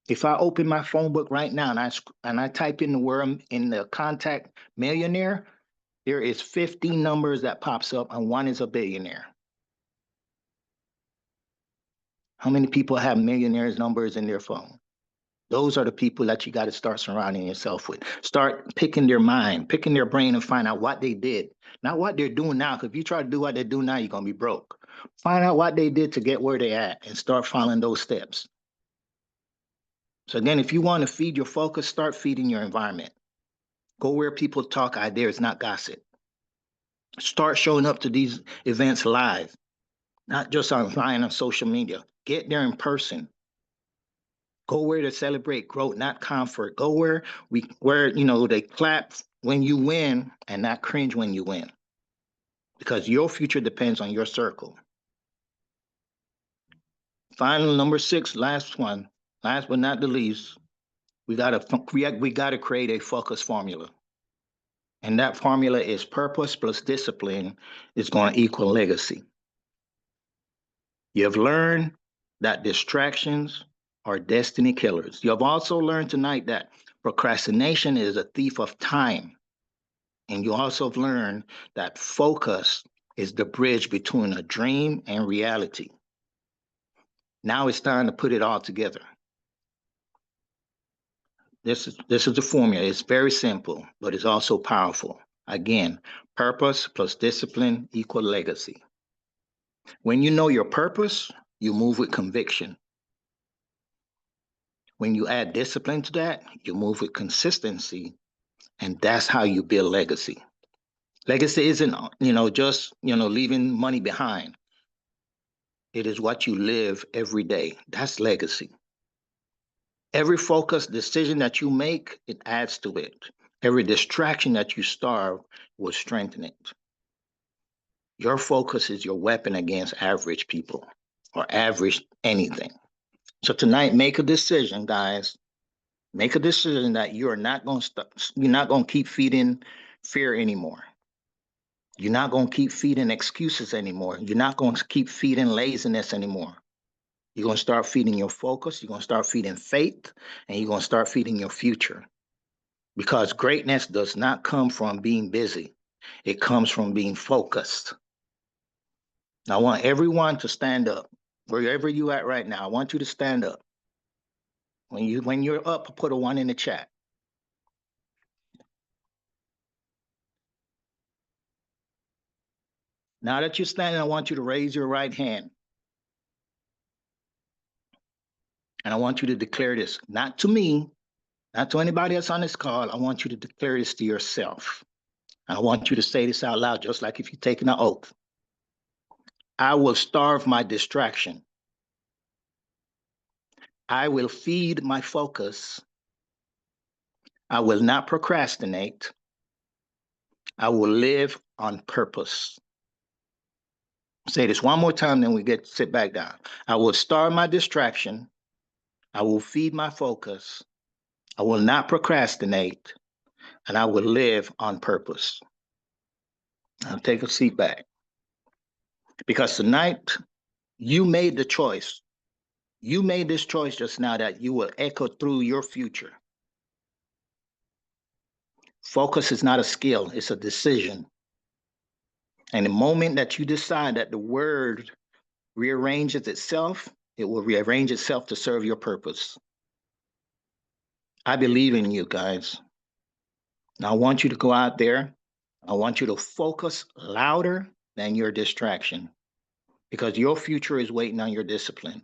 [SPEAKER 3] If I open my phone book right now and I type in the word in the contact millionaire, there is 50 numbers that pops up and one is a billionaire. How many people have millionaires numbers in their phone? Those are the people that you got to start surrounding yourself with. Start picking their mind, picking their brain and find out what they did, not what they're doing now. Because if you try to do what they do now, you're going to be broke. Find out what they did to get where they at and start following those steps. So again, if you want to feed your focus, start feeding your environment. Go where people talk ideas, not gossip. Start showing up to these events live, not just online on social media. Get there in person. Go where to celebrate growth, not comfort. Go where you know they clap when you win and not cringe when you win. Because your future depends on your circle. Final number 6, last one, last but not the least, we gotta create a focus formula. And that formula is purpose plus discipline is going to equal legacy. You have learned that distractions are destiny killers. You have also learned tonight that procrastination is a thief of time. And you also have learned that focus is the bridge between a dream and reality. Now it's time to put it all together. This is the formula. It's very simple, but it's also powerful. Again, purpose plus discipline equal legacy. When you know your purpose, you move with conviction. When you add discipline to that, you move with consistency, and that's how you build legacy. Legacy isn't, just, leaving money behind. It is what you live every day. That's legacy. Every focused decision that you make, it adds to it. Every distraction that you starve will strengthen it. Your focus is your weapon against average people or average anything. So tonight, make a decision, guys. Make a decision that you're not going to keep feeding fear anymore. You're not going to keep feeding excuses anymore. You're not going to keep feeding laziness anymore. You're going to start feeding your focus. You're going to start feeding faith, and you're going to start feeding your future. Because greatness does not come from being busy. It comes from being focused. I want everyone to stand up. Wherever you at right now, I want you to stand up. When you're up, put a 1 in the chat. Now that you're standing, I want you to raise your right hand. And I want you to declare this, not to me, not to anybody else on this call. I want you to declare this to yourself. And I want you to say this out loud, just like if you're taking an oath. I will starve my distraction. I will feed my focus. I will not procrastinate. I will live on purpose. Say this one more time, then we sit back down. I will starve my distraction. I will feed my focus. I will not procrastinate. And I will live on purpose. Now take a seat back. Because tonight, you made the choice. You made this choice just now that you will echo through your future. Focus is not a skill, it's a decision. And the moment that you decide that the word rearranges itself, it will rearrange itself to serve your purpose. I believe in you guys. Now I want you to go out there. I want you to focus louder than your distraction because your future is waiting on your discipline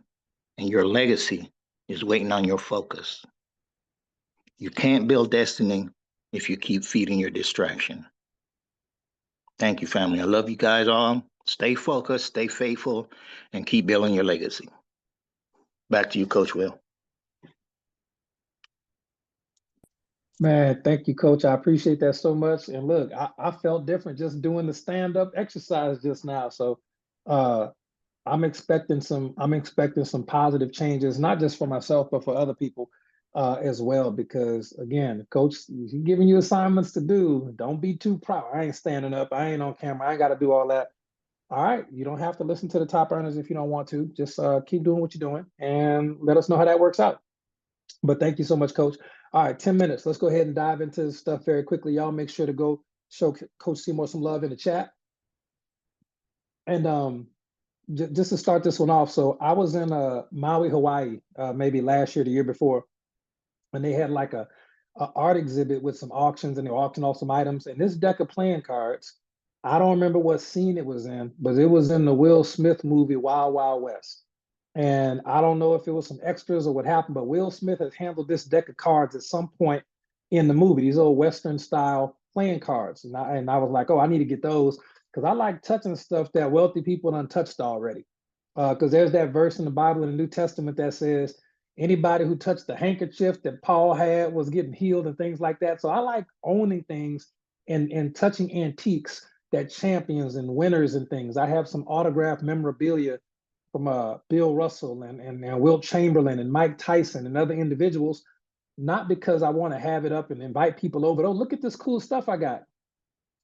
[SPEAKER 3] and your legacy is waiting on your focus. You can't build destiny if you keep feeding your distraction. Thank you, family. I love you guys all. Stay focused, stay faithful, and keep building your legacy. Back to you, Coach Will.
[SPEAKER 2] Man, thank you, Coach. I appreciate that so much. And look, I felt different just doing the stand-up exercise just now. So uh I'm expecting some positive changes, not just for myself, but for other people as well. Because again, Coach, he's giving you assignments to do. Don't be too proud. I ain't standing up. I ain't on camera. I ain't got to do all that. All right, you don't have to listen to the top earners if you don't want to. Just keep doing what you're doing and let us know how that works out. But thank you so much, Coach. All right, 10 minutes. Let's go ahead and dive into this stuff very quickly. Y'all make sure to go show Coach Seymour some love in the chat. And just to start this one off, so I was in Maui, Hawaii, maybe last year, the year before, and they had like a art exhibit with some auctions, and they auctioned off some items. And this deck of playing cards, I don't remember what scene it was in, but it was in the Will Smith movie Wild Wild West. And I don't know if it was some extras or what happened, but Will Smith has handled this deck of cards at some point in the movie, these old Western style playing cards. And I was like, oh, I need to get those because I like touching stuff that wealthy people untouched already. Because there's that verse in the Bible in the New Testament that says anybody who touched the handkerchief that Paul had was getting healed and things like that. So I like owning things and touching antiques that champions and winners and things. I have some autographed memorabilia from Bill Russell and Wilt Chamberlain and Mike Tyson and other individuals, not because I want to have it up and invite people over. Oh, look at this cool stuff I got.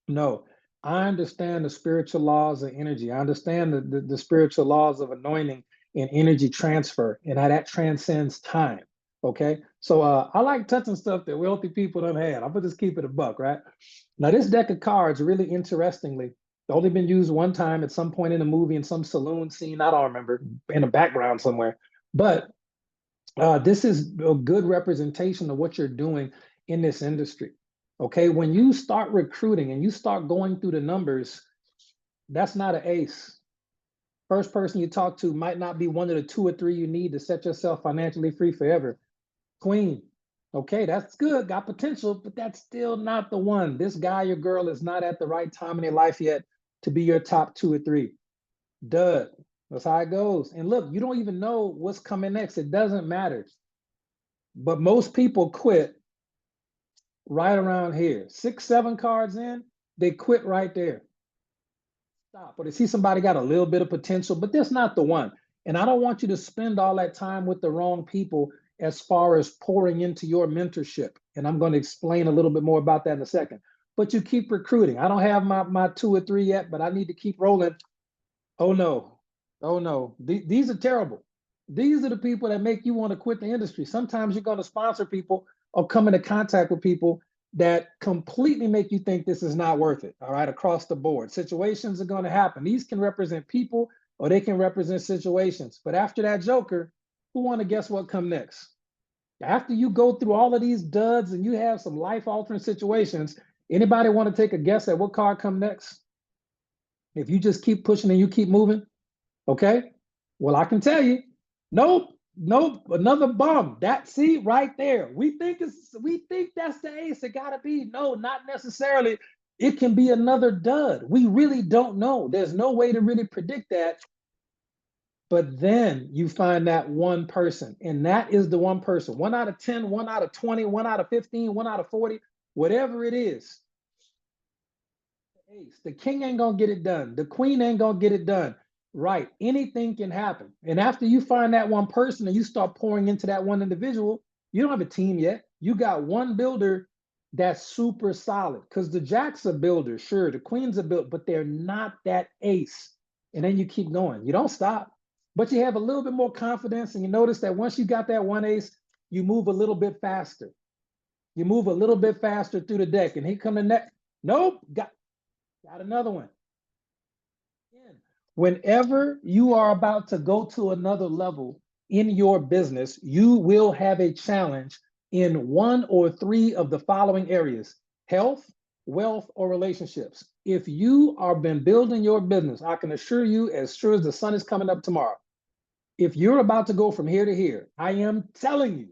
[SPEAKER 2] No, I understand the spiritual laws of energy. I understand the spiritual laws of anointing and energy transfer, and how that transcends time. Okay. So I like touching stuff that wealthy people don't have. I'm gonna just keep it a buck, right? Now, this deck of cards, really interestingly, only been used one time at some point in a movie in some saloon scene. I don't remember, in the background somewhere. But this is a good representation of what you're doing in this industry. Okay, when you start recruiting and you start going through the numbers, that's not an ace. First person you talk to might not be one of the two or three you need to set yourself financially free forever. Queen, okay, that's good, got potential, but that's still not the one. This guy or girl is not at the right time in their life yet to be your top two or three. Dud. That's how it goes. And look, you don't even know what's coming next. It doesn't matter. But most people quit right around here. 6, 7 cards in, they quit right there. Stop. Or they see somebody got a little bit of potential, but that's not the one. And I don't want you to spend all that time with the wrong people as far as pouring into your mentorship. And I'm going to explain a little bit more about that in a second. But you keep recruiting. I don't have my two or three yet, but I need to keep rolling. Oh no. Oh no. These are terrible. These are the people that make you want to quit the industry. Sometimes you're going to sponsor people or come into contact with people that completely make you think this is not worth it. All right, across the board. Situations are going to happen. These can represent people or they can represent situations. But after that joker, who want to guess what come next? After you go through all of these duds and you have some life-altering situations, anybody want to take a guess at what card come next? If you just keep pushing and you keep moving, okay? Well, I can tell you, nope, nope, another bum. That see right there. We think that's the ace. It gotta be. No, not necessarily. It can be another dud. We really don't know. There's no way to really predict that. But then you find that one person, and that is the one person. 1 out of 10, 1 out of 20, 1 out of 15, 1 out of 40, whatever it is. Ace. The king ain't gonna get it done. The queen ain't gonna get it done. Right. Anything can happen. And after you find that one person and you start pouring into that one individual, you don't have a team yet. You got one builder that's super solid. Because the jacks are builders, sure, the queens are built, but they're not that ace. And then you keep going. You don't stop, but you have a little bit more confidence. And you notice that once you got that one ace, you move a little bit faster. You move a little bit faster through the deck. And here come the next. Nope, got another one. Whenever you are about to go to another level in your business, you will have a challenge in one or three of the following areas: health, wealth, or relationships. If you are been building your business, I can assure you, as sure as the sun is coming up tomorrow, if you're about to go from here to here, I am telling you,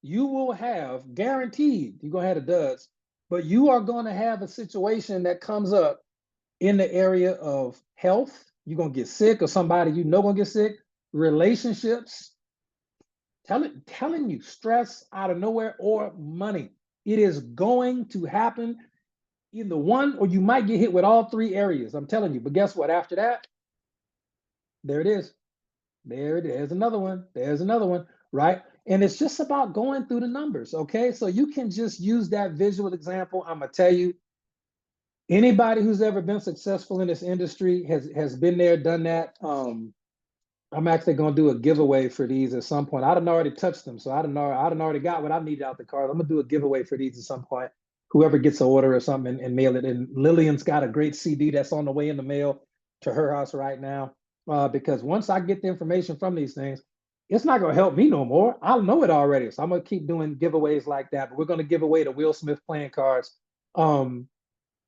[SPEAKER 2] you will have guaranteed, you're going to have the duds, but you are going to have a situation that comes up in the area of health. You're gonna get sick, or somebody you know gonna get sick. Relationships, telling you, stress out of nowhere, or money. It is going to happen in the one, or you might get hit with all three areas. I'm telling you. But guess what? After that, there it is. There's another one. There's another one, right? And it's just about going through the numbers. Okay. So you can just use that visual example. I'm gonna tell you, anybody who's ever been successful in this industry has been there, done that. I'm actually gonna do a giveaway for these at some point. I done already touched them, so I done already got what I needed out the card. I'm gonna do a giveaway for these at some point. Whoever gets an order or something and mail it. And Lillian's got a great CD that's on the way in the mail to her house right now. Because once I get the information from these things, it's not gonna help me no more. I know it already, so I'm gonna keep doing giveaways like that. But we're gonna give away the Will Smith playing cards.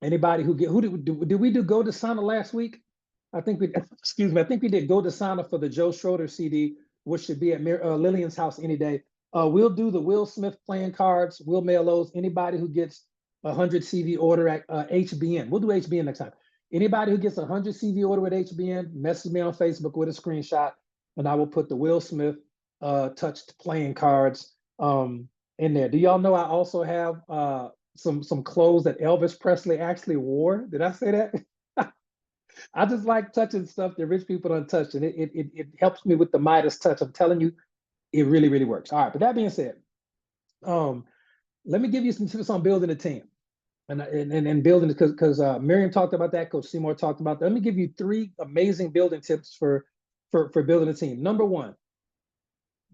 [SPEAKER 2] Anybody did we do Go to Sana last week? I think we excuse me. I think we did Go to Sana for the Joe Schroeder CD, which should be at Lillian's house any day. We'll do the Will Smith playing cards. We'll mail those. Anybody who gets 100 CV order at HBN, we'll do HBN next time. Anybody who gets 100 CV order at HBN, message me on Facebook with a screenshot, and I will put the Will Smith touched playing cards in there. Do y'all know I also have some clothes that Elvis Presley actually wore? Did I say that? I just like touching stuff that rich people don't touch, and it helps me with the Midas touch. I'm telling you, it really, really works. All right, but that being said, um, let me give you some tips on building a team. and building, because Miriam talked about that, Coach Seymour talked about that. Let me give you 3 amazing building tips for building a team. Number 1,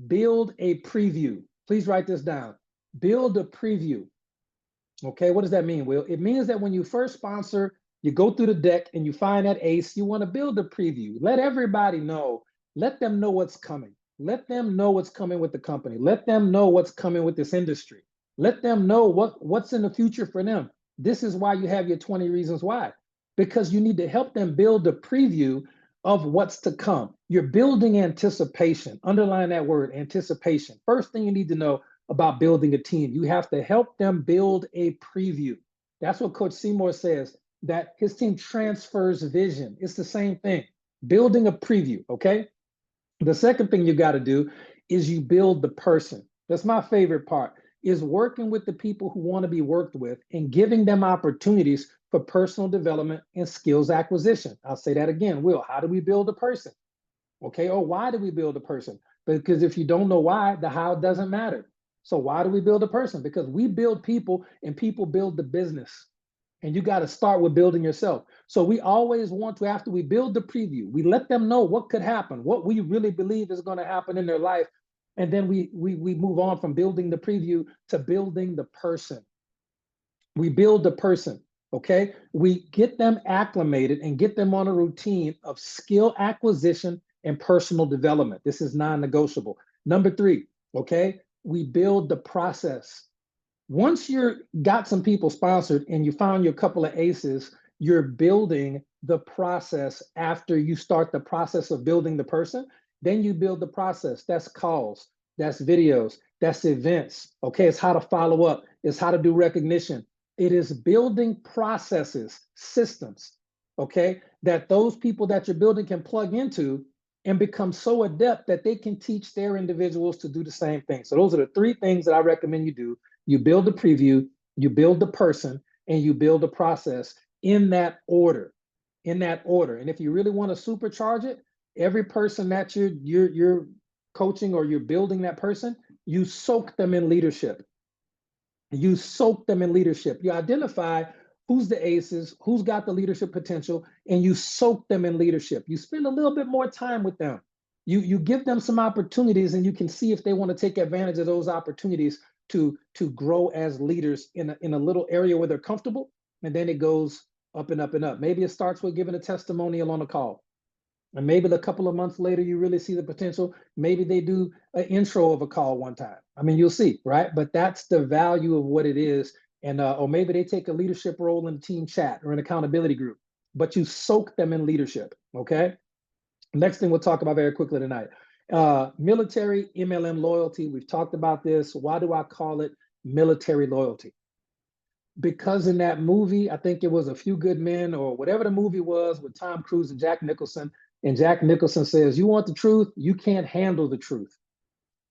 [SPEAKER 2] build a preview. Please write this down. Build a preview. Okay, what does that mean, Will? It means that when you first sponsor, you go through the deck and you find that ace, you want to build a preview. Let everybody know. Let them know what's coming. Let them know what's coming with the company. Let them know what's coming with this industry. Let them know what's in the future for them. This is why you have your 20 reasons why, because you need to help them build a preview of what's to come. You're building anticipation. Underline that word, anticipation. First thing you need to know about building a team. You have to help them build a preview. That's what Coach Seymour says, that his team transfers vision. It's the same thing, building a preview, okay? The second thing you got to do is you build the person. That's my favorite part, is working with the people who want to be worked with and giving them opportunities for personal development and skills acquisition. I'll say that again, Will. How do we build a person? Okay, or why do we build a person? Because if you don't know why, the how doesn't matter. So why do we build a person? Because we build people and people build the business. And you got to start with building yourself. So we always want to, after we build the preview, we let them know what could happen, what we really believe is going to happen in their life. And then we move on from building the preview to building the person. We build the person, okay? We get them acclimated and get them on a routine of skill acquisition and personal development. This is non-negotiable. Number 3, okay? We build the process. Once you're got some people sponsored and you found your couple of aces, you're building the process after you start the process of building the person. Then you build the process. That's calls, that's videos, that's events. Okay, it's how to follow up, it's how to do recognition. It is building processes, systems, okay, that those people that you're building can plug into and become so adept that they can teach their individuals to do the same thing. So those are the 3 things that I recommend you do. You build the preview, you build the person, and you build the process in that order. In that order. And if you really want to supercharge it, every person that you're coaching or you're building that person, you soak them in leadership. You soak them in leadership. You identify who's the aces, who's got the leadership potential, and you soak them in leadership. You spend a little bit more time with them. You give them some opportunities, and you can see if they want to take advantage of those opportunities to grow as leaders in a little area where they're comfortable, and then it goes up and up and up. Maybe it starts with giving a testimonial on a call. And maybe a couple of months later, you really see the potential. Maybe they do an intro of a call one time. I mean, you'll see, right? But that's the value of what it is. And or maybe they take a leadership role in a team chat or an accountability group, but you soak them in leadership, okay? Next thing we'll talk about very quickly tonight. Military MLM loyalty. We've talked about this. Why do I call it military loyalty? Because in that movie, I think it was A Few Good Men or whatever the movie was with Tom Cruise and Jack Nicholson. And Jack Nicholson says, you want the truth? You can't handle the truth.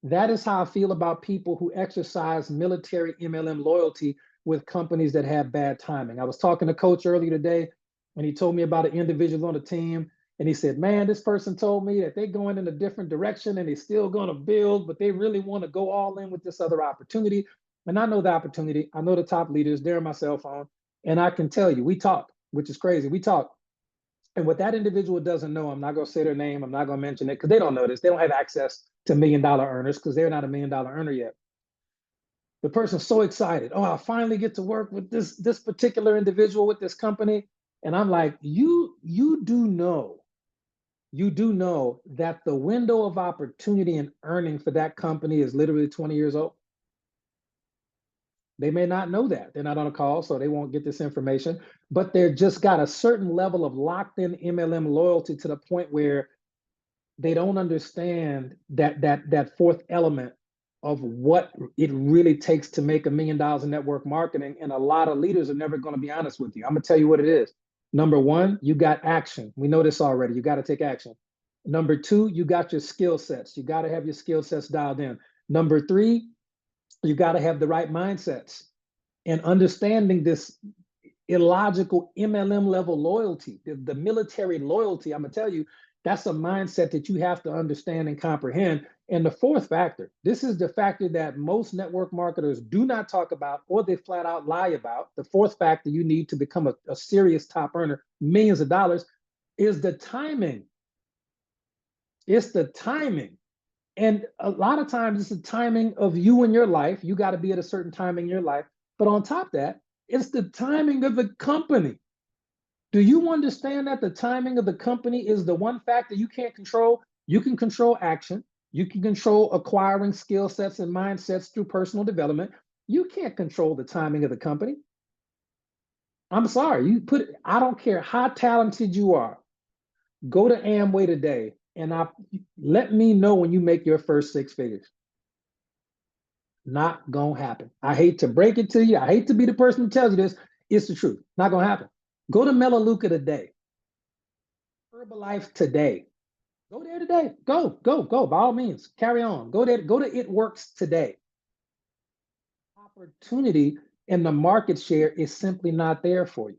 [SPEAKER 2] That is how I feel about people who exercise military MLM loyalty with companies that have bad timing. I was talking to Coach earlier today, and he told me about an individual on the team. And he said, man, this person told me that they're going in a different direction and they're still going to build, but they really want to go all in with this other opportunity. And I know the opportunity. I know the top leaders. They're on my cell phone. And I can tell you, we talk, which is crazy. We talk. And what that individual doesn't know, I'm not going to say their name. I'm not going to mention it because they don't know this. They don't have access to $1 million earners because they're not a $1 million earner yet. The person's so excited. Oh, I'll finally get to work with this particular individual with this company. And I'm like, you do know that the window of opportunity and earning for that company is literally 20 years old. They may not know that. They're not on a call, so they won't get this information, but they're just got a certain level of locked in MLM loyalty to the point where they don't understand that fourth element of what it really takes to make $1 million in network marketing. And a lot of leaders are never going to be honest with you. I'm going to tell you what it is. Number 1, you got action. We know this already. You got to take action. Number 2, you got your skill sets. You got to have your skill sets dialed in. Number 3, you got to have the right mindsets and understanding this illogical MLM level loyalty, the military loyalty. I'm gonna tell you, That's a mindset that you have to understand and comprehend. And the fourth factor, this is the factor that most network marketers do not talk about, or they flat out lie about. The fourth factor you need to become a serious top earner, millions of dollars, is the timing. It's the timing. And a lot of times it's the timing of you in your life. You got to be at a certain time in your life. But on top of that, it's the timing of the company. Do you understand that the timing of the company is the one factor you can't control? You can control action. You can control acquiring skill sets and mindsets through personal development. You can't control the timing of the company. I'm sorry. I don't care how talented you are. Go to Amway today and let me know when you make your first six figures. Not gonna happen. I hate to break it to you. I hate to be the person who tells you this. It's the truth. Not gonna happen. Go to Melaleuca today. Herbalife today. Go there today. Go. By all means, carry on. Go there. Go to It Works today. Opportunity and the market share is simply not there for you.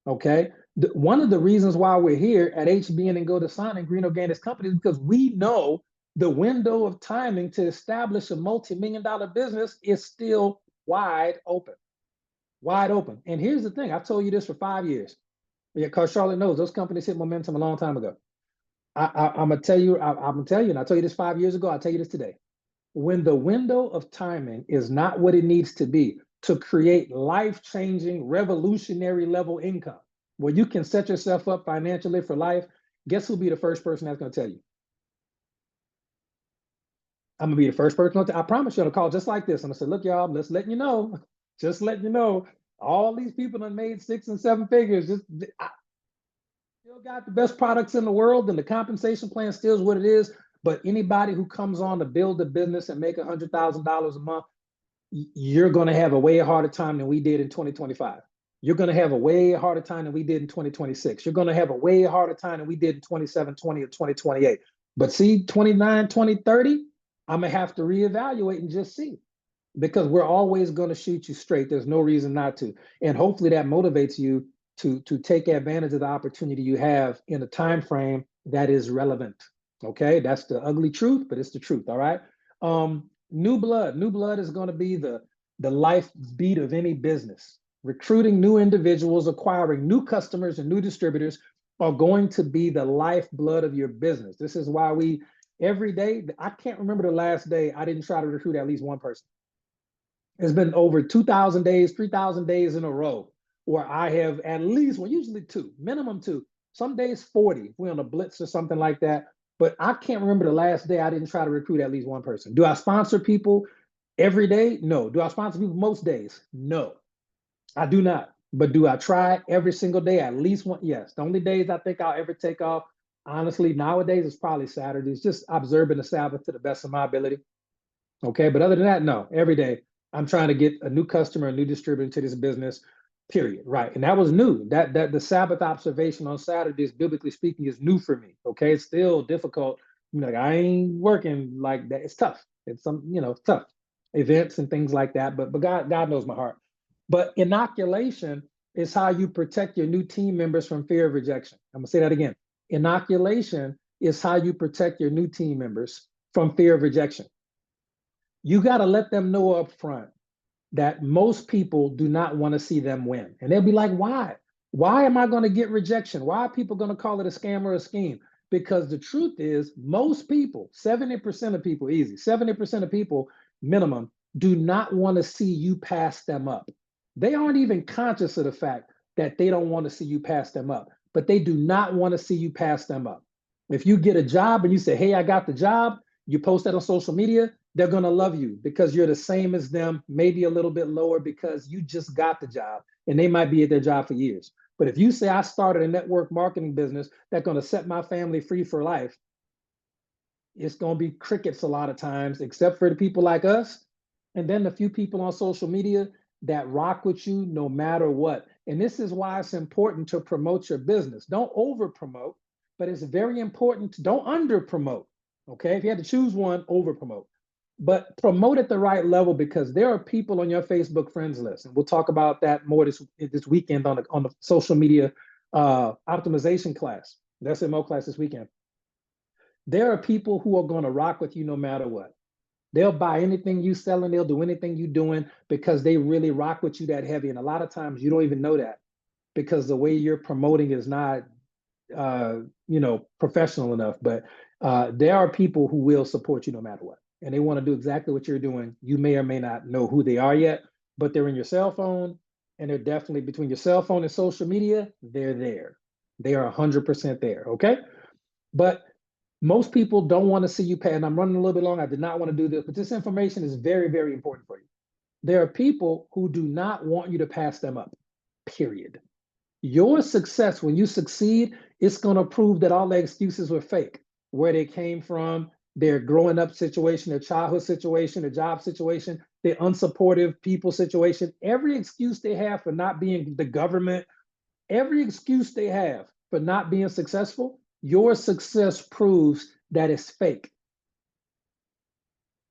[SPEAKER 2] Okay. One of the reasons why we're here at HBN and Go to Sign and Green Organics Company is because we know the window of timing to establish a multi-million-dollar business is still wide open. Wide open. And here's the thing. I've told you this for 5 years. Yeah, because Charlotte knows those companies hit momentum a long time ago. I'm gonna tell you, and I told you this 5 years ago, I'll tell you this today. When the window of timing is not what it needs to be to create life-changing, revolutionary level income, where you can set yourself up financially for life, guess who'll be the first person that's gonna tell you? I'm gonna be the first person. I promise you, I'll call just like this. I'm gonna say, look, y'all, just letting you know, all these people that made 6 and 7 figures. I still got the best products in the world, and the compensation plan still is what it is. But anybody who comes on to build a business and make $100,000 a month, you're gonna have a way harder time than we did in 2025. You're gonna have a way harder time than we did in 2026. You're gonna have a way harder time than we did in 27, 20, or 2028. But see, 29, 20, 30, I'm gonna have to reevaluate and just see, because we're always going to shoot you straight. There's no reason not to. And hopefully that motivates you to take advantage of the opportunity you have in a time frame that is relevant. Okay, that's the ugly truth, but it's the truth. All right. New blood is going to be the life beat of any business. Recruiting new individuals, acquiring new customers and new distributors are going to be the lifeblood of your business. This is why we every day, I can't remember the last day I didn't try to recruit at least one person. It's been over 2,000 days, 3,000 days in a row where I have at least, well, usually two, minimum two, some days 40 if we're on a blitz or something like that. But I can't remember the last day I didn't try to recruit at least one person. Do I sponsor people every day? No. Do I sponsor people most days? No, I do not. But do I try every single day at least one? Yes. The only days I think I'll ever take off, honestly, nowadays is probably Saturdays, just observing the Sabbath to the best of my ability. Okay, but other than that, no, every day I'm trying to get a new customer, a new distributor into this business, period. Right. And that was new. That the Sabbath observation on Saturdays, biblically speaking, is new for me. Okay. It's still difficult. Like, I ain't working like that. It's tough. It's tough events and things like that. But God knows my heart. But inoculation is how you protect your new team members from fear of rejection. I'm gonna say that again. Inoculation is how you protect your new team members from fear of rejection. You got to let them know up front that most people do not want to see them win. And they'll be like, why? Why am I going to get rejection? Why are people going to call it a scam or a scheme? Because the truth is, most people, 70% of people, easy, 70% of people, minimum, do not want to see you pass them up. They aren't even conscious of the fact that they don't want to see you pass them up, but they do not want to see you pass them up. If you get a job and you say, hey, I got the job, you post that on social media, they're going to love you because you're the same as them, maybe a little bit lower because you just got the job and they might be at their job for years. But if you say, I started a network marketing business that's going to set my family free for life, it's going to be crickets a lot of times, except for the people like us. And then the few people on social media that rock with you no matter what. And this is why it's important to promote your business. Don't over promote, but it's very important to don't under promote. Okay. If you had to choose one, over promote, but promote at the right level, because there are people on your Facebook friends list. And we'll talk about that more this weekend on the social media optimization class, the SMO class this weekend. There are people who are going to rock with you no matter what. They'll buy anything you selling, they'll do anything you doing because they really rock with you that heavy. And a lot of times you don't even know that because the way you're promoting is not professional enough. But there are people who will support you no matter what. And they want to do exactly what you're doing. You may or may not know who they are yet, but they're in your cell phone, and they're definitely between your cell phone and social media, they're there. They are 100% there. Okay. But most people don't want to see you pay. And I'm running a little bit long. I did not want to do this, but this information is very, very important for you. There are people who do not want you to pass them up, period. Your success, when you succeed, it's going to prove that all the excuses were fake. Where they came from, their growing up situation, their childhood situation, their job situation, their unsupportive people situation, every excuse they have for not being the government, every excuse they have for not being successful, your success proves that it's fake.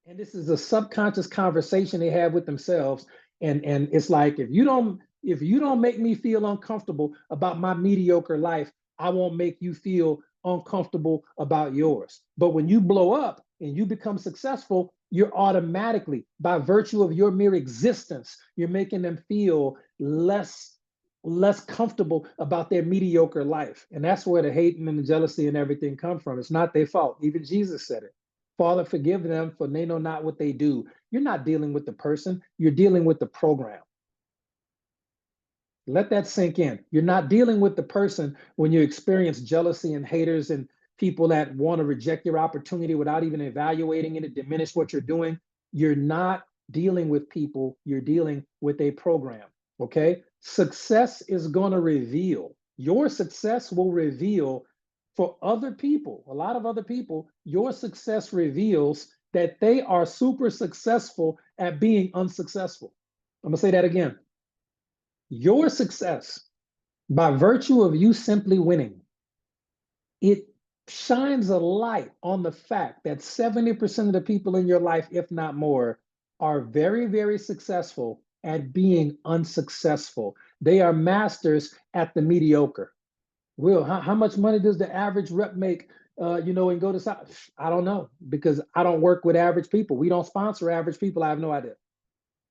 [SPEAKER 2] And this is a subconscious conversation they have with themselves. And it's like, if you don't make me feel uncomfortable about my mediocre life, I won't make you feel uncomfortable about yours. But when you blow up and you become successful, you're automatically, by virtue of your mere existence, you're making them feel less comfortable about their mediocre life. And that's where the hate and the jealousy and everything come from. It's not their fault. Even Jesus said it. Father, forgive them, for they know not what they do. You're not dealing with the person, you're dealing with the program. Let that sink in. You're not dealing with the person when you experience jealousy and haters and people that want to reject your opportunity without even evaluating it and diminish what you're doing. You're not dealing with people, you're dealing with a program. Okay? Success is going to reveal, your success will reveal for other people, a lot of other people, your success reveals that they are super successful at being unsuccessful. I'm going to say that again. Your success, by virtue of you simply winning, it shines a light on the fact that 70% of the people in your life, if not more, are very, very successful at being unsuccessful. They are masters at the mediocre. Will, how much money does the average rep make, and go to South? I don't know, because I don't work with average people. We don't sponsor average people. I have no idea.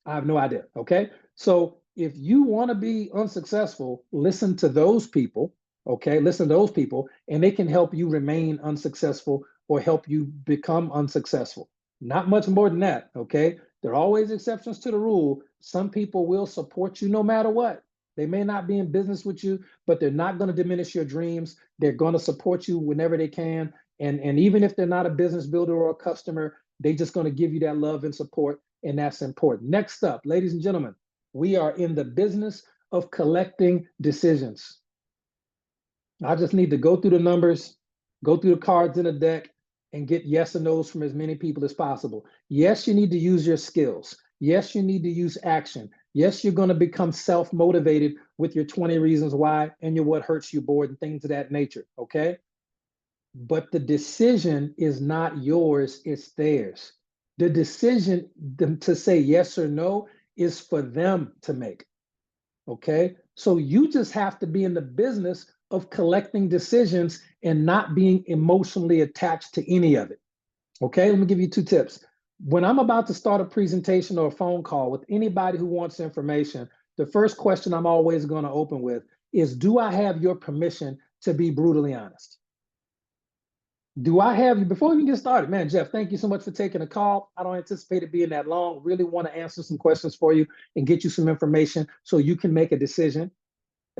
[SPEAKER 2] I have no idea. Okay. So if you want to be unsuccessful, listen to those people. Okay. Listen to those people, and they can help you remain unsuccessful or help you become unsuccessful. Not much more than that. Okay. There are always exceptions to the rule. Some people will support you no matter what. They may not be in business with you, but they're not going to diminish your dreams. They're going to support you whenever they can. And even if they're not a business builder or a customer, they're just going to give you that love and support, and that's important. Next up, ladies and gentlemen, we are in the business of collecting decisions. I just need to go through the numbers, go through the cards in the deck, and get yes or no's from as many people as possible. Yes, you need to use your skills. Yes, you need to use action. Yes, you're going to become self-motivated with your 20 reasons why and your what hurts you bored and things of that nature. Okay. But the decision is not yours, it's theirs. The decision to say yes or no is for them to make. Okay. So you just have to be in the business of collecting decisions and not being emotionally attached to any of it. Okay. Let me give you 2 tips. When I'm about to start a presentation or a phone call with anybody who wants information, the first question I'm always going to open with is, do I have your permission to be brutally honest? Do I have you, before we get started, man, Jeff, thank you so much for taking a call. I don't anticipate it being that long. Really want to answer some questions for you and get you some information so you can make a decision.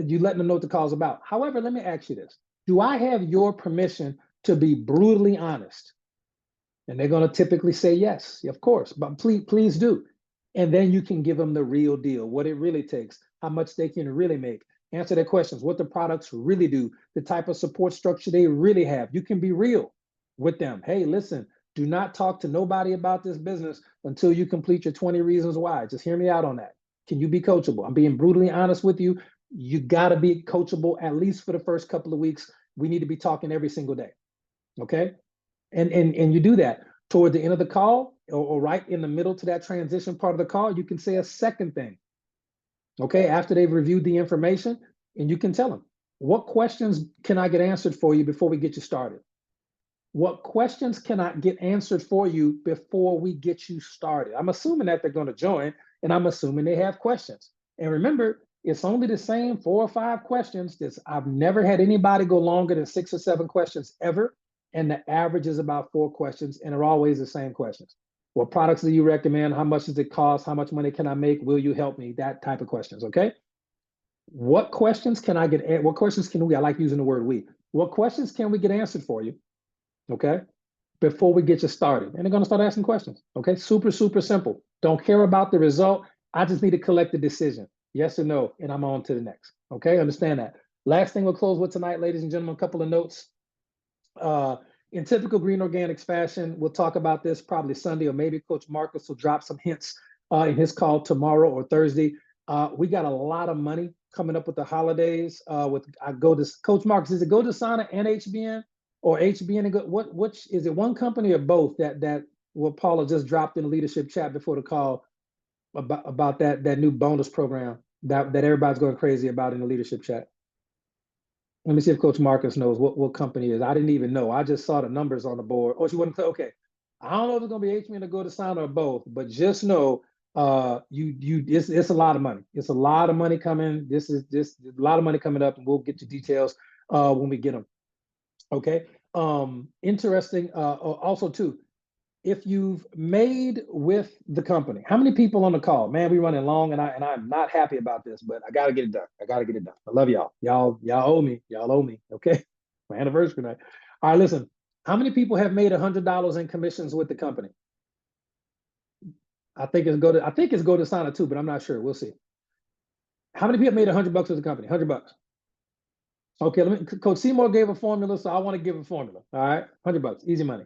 [SPEAKER 2] You letting them know what the call's about. However, let me ask you this. Do I have your permission to be brutally honest? And they're going to typically say yes, of course, but please do. And then you can give them the real deal, what it really takes, how much they can really make, answer their questions, what the products really do, the type of support structure they really have. You can be real with them. Hey, listen, do not talk to nobody about this business until you complete your 20 reasons why. Just hear me out on that. Can you be coachable? I'm being brutally honest with you. You got to be coachable at least for the first couple of weeks. We need to be talking every single day. Okay. And you do that toward the end of the call, or right in the middle to that transition part of the call. You can say a second thing. Okay. After they've reviewed the information, and you can tell them, what questions can I get answered for you before we get you started? What questions can I get answered for you before we get you started? I'm assuming that they're going to join, and I'm assuming they have questions. And remember, it's only the same 4 or 5 questions. I've never had anybody go longer than 6 or 7 questions ever. And the average is about 4 questions, and they're always the same questions. What products do you recommend? How much does it cost? How much money can I make? Will you help me? That type of questions, okay? What questions can I get? What questions can we? I like using the word we. What questions can we get answered for you? Okay, before we get you started. And they're going to start asking questions. Okay, super, super simple. Don't care about the result. I just need to collect the decision. Yes or no, and I'm on to the next. Okay, understand that. Last thing we'll close with tonight, ladies and gentlemen, a couple of notes. In typical Green Organics fashion, we'll talk about this probably Sunday, or maybe Coach Marcus will drop some hints in his call tomorrow or Thursday. We got a lot of money coming up with the holidays. I go to Coach Marcus. Is it Go to Sana and HBN, or HBN and go? Which is it? One company or both? That what Paula just dropped in the leadership chat before the call about that new bonus program that everybody's going crazy about in the leadership chat. Let me see if Coach Marcus knows what company it is. I didn't even know. I just saw the numbers on the board. Oh, she wasn't okay. I don't know if it's gonna be HBN or Go to Sana or both, but just know it's a lot of money. It's a lot of money coming. This is just a lot of money coming up, and we'll get you details when we get them. Okay. Interesting. Also, too, if you've made with the company, how many people on the call? Man, we running long, and I'm not happy about this, but I gotta get it done. I gotta get it done. I love y'all. Y'all owe me. Y'all owe me. Okay, my anniversary night. All right, listen. How many people have made $100 in commissions with the company? I think it's Go to Sana too, but I'm not sure. We'll see. How many people made $100 with the company? $100. Okay, Coach Seymour gave a formula, so I want to give a formula. All right, $100, easy money.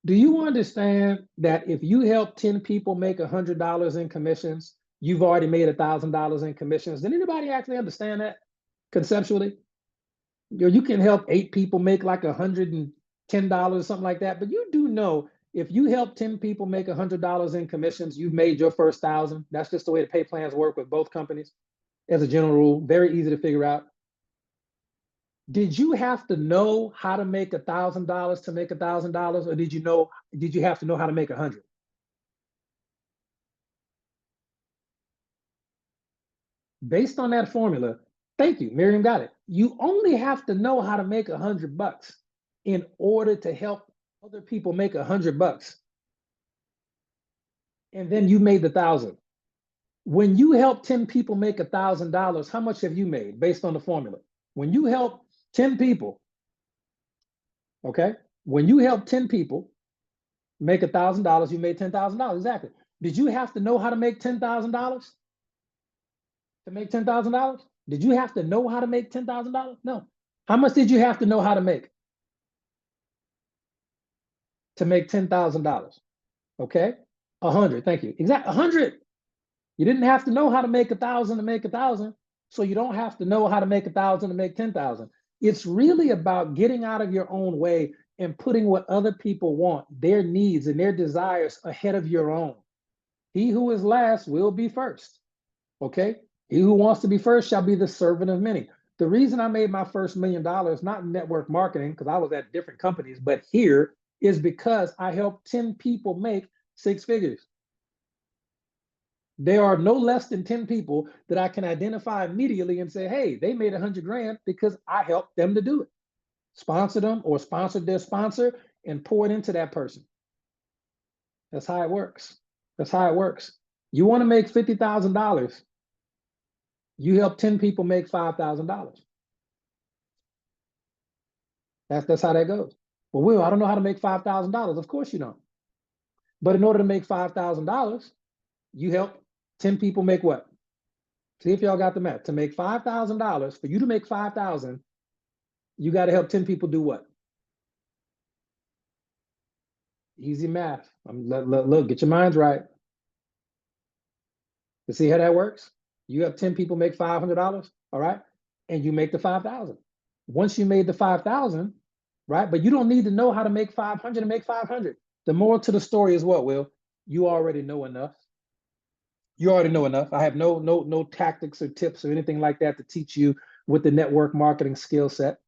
[SPEAKER 2] Do you understand that if you help 10 people make $100 in commissions, you've already made $1,000 in commissions? Did anybody actually understand that conceptually? You can help 8 people make like $110, something like that. But you do know if you help 10 people make $100 in commissions, you've made your first 1,000. That's just the way the pay plans work with both companies. As a general rule, very easy to figure out. Did you have to know how to make $1,000 to make $1,000, or did you have to know how to make 100? Based on that formula, thank you, Miriam got it. You only have to know how to make $100 in order to help other people make $100, and then you made the 1,000. When you help 10 people make $1,000, how much have you made based on the formula? When you help 10 people, okay? When you help 10 people make $1,000, you made $10,000, exactly. Did you have to know how to make $10,000 to make $10,000? Did you have to know how to make $10,000? No. How much did you have to know how to make $10,000? Okay, 100. Thank you. Exactly, 100. You didn't have to know how to make 1,000 to make 1,000, so you don't have to know how to make 1,000 to make 10,000. It's really about getting out of your own way and putting what other people want, their needs and their desires ahead of your own. He who is last will be first. Okay? He who wants to be first shall be the servant of many. The reason I made my first $1 million, not in network marketing, because I was at different companies, but here is because I helped 10 people make 6 figures. There are no less than 10 people that I can identify immediately and say, hey, they made 100 grand because I helped them to do it. Sponsor them or sponsored their sponsor and pour it into that person. That's how it works. That's how it works. You want to make $50,000. You help 10 people make $5,000. That's how that goes. Well, Will, I don't know how to make $5,000. Of course you don't. But in order to make $5,000, you help 10 people make what? See if y'all got the math. To make $5,000, for you to make 5,000, you got to help 10 people do what? Easy math. Look, get your minds right. You see how that works? You have 10 people make $500, all right? And you make the 5,000. Once you made the 5,000, right? But you don't need to know how to make 500 to make 500. The moral to the story is what, Will? You already know enough. You already know enough. I have no tactics or tips or anything like that to teach you with the network marketing skill set.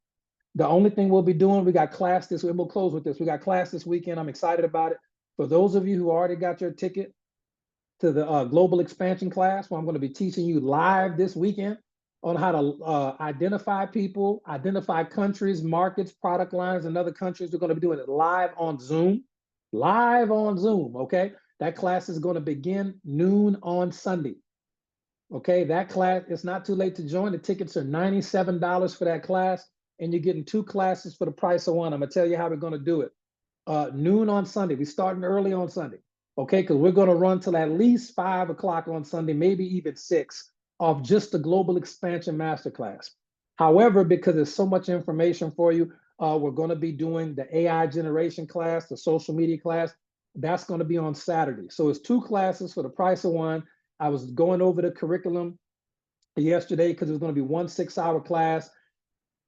[SPEAKER 2] The only thing we'll be doing, we got class this, and we'll close with this. We got class this weekend. I'm excited about it. For those of you who already got your ticket to the global expansion class, where I'm going to be teaching you live this weekend on how to identify people, identify countries, markets, product lines, and other countries. We're going to be doing it live on Zoom. Live on Zoom, okay? That class is going to begin noon on Sunday. Okay, that class, it's not too late to join. The tickets are $97 for that class, and you're getting 2 classes for the price of one. I'm gonna tell you how we're gonna do it. Noon on Sunday. We're starting early on Sunday, okay? Because we're gonna run till at least 5 o'clock on Sunday, maybe even 6, of just the Global Expansion Masterclass. However, because there's so much information for you, we're gonna be doing the AI generation class, the social media class. That's gonna be on Saturday. So it's 2 classes for the price of one. I was going over the curriculum yesterday because it was going to be 1 6-hour class.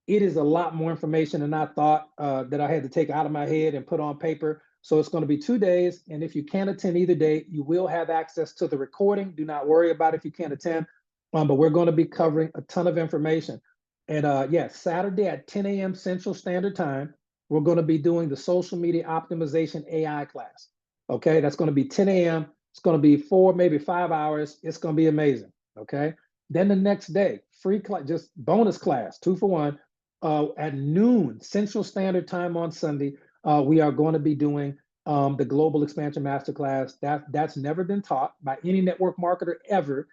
[SPEAKER 2] It is a lot more information than I thought that I had to take out of my head and put on paper. So it's going to be 2 days. And if you can't attend either day, you will have access to the recording. Do not worry about if you can't attend. But we're going to be covering a ton of information. And yes, Saturday at 10 a.m. Central Standard Time, we're going to be doing the social media optimization AI class. Okay, that's going to be 10 a.m. It's going to be 4, maybe 5 hours. It's going to be amazing. Okay. Then the next day, free class, just bonus class, 2 for 1, at noon Central Standard Time on Sunday. We are going to be doing the Global Expansion Masterclass. That's never been taught by any network marketer ever.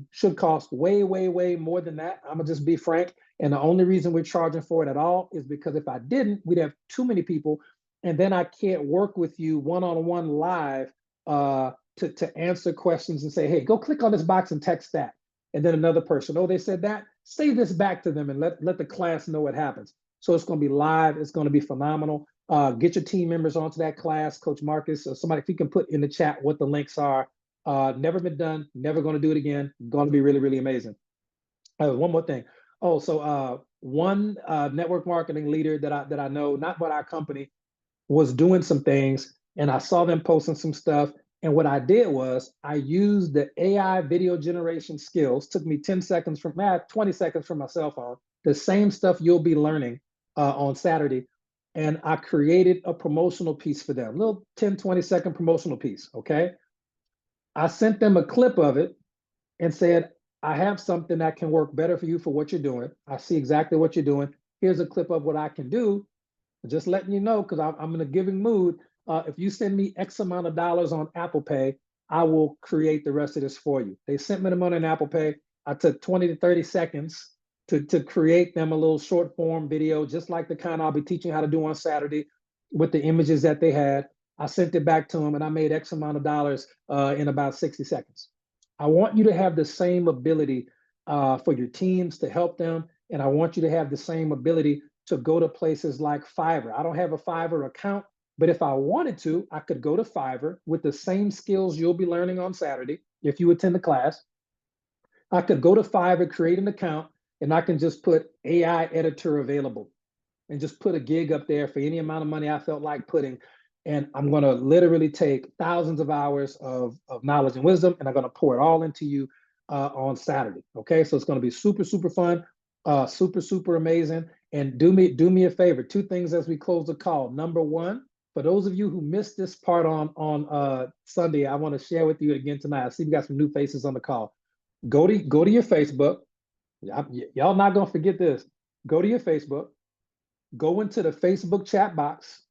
[SPEAKER 2] Should cost way, way, way more than that. I'm gonna just be frank. And the only reason we're charging for it at all is because if I didn't, we'd have too many people, and then I can't work with you one-on-one live to answer questions and say, hey, go click on this box and text that. And then another person, oh, they said that, say this back to them and let the class know what happens. So it's going to be live. It's going to be phenomenal. Get your team members onto that class. Coach Marcus, or somebody, if you can put in the chat what the links are. Never been done. Never going to do it again. Going to be really, really amazing. One more thing. Oh, so one network marketing leader that I know, not what our company, was doing some things, and I saw them posting some stuff. And what I did was I used the AI video generation skills. Took me 10 seconds from 20 seconds from my cell phone. The same stuff you'll be learning on Saturday. And I created a promotional piece for them, a little 10, 20-second promotional piece. Okay. I sent them a clip of it and said, I have something that can work better for you for what you're doing. I see exactly what you're doing. Here's a clip of what I can do. Just letting you know, because I'm in a giving mood. If you send me X amount of dollars on Apple Pay, I will create the rest of this for you. They sent me the money on Apple Pay. I took 20 to 30 seconds to create them a little short form video, just like the kind I'll be teaching how to do on Saturday with the images that they had. I sent it back to them and I made X amount of dollars in about 60 seconds. I want you to have the same ability for your teams to help them. And I want you to have the same ability to go to places like Fiverr. I don't have a Fiverr account, but if I wanted to, I could go to Fiverr with the same skills you'll be learning on Saturday if you attend the class. I could go to Fiverr, create an account, and I can just put AI editor available and just put a gig up there for any amount of money I felt like putting. And I'm going to literally take thousands of hours of knowledge and wisdom, and I'm going to pour it all into you on Saturday. Okay, so it's going to be super, super fun, super, super amazing. And do me a favor. 2 things as we close the call. Number 1, for those of you who missed this part on Sunday, I want to share with you again tonight. I see we got some new faces on the call. Go to your Facebook. Y'all not gonna forget this. Go to your Facebook. Go into the Facebook chat box.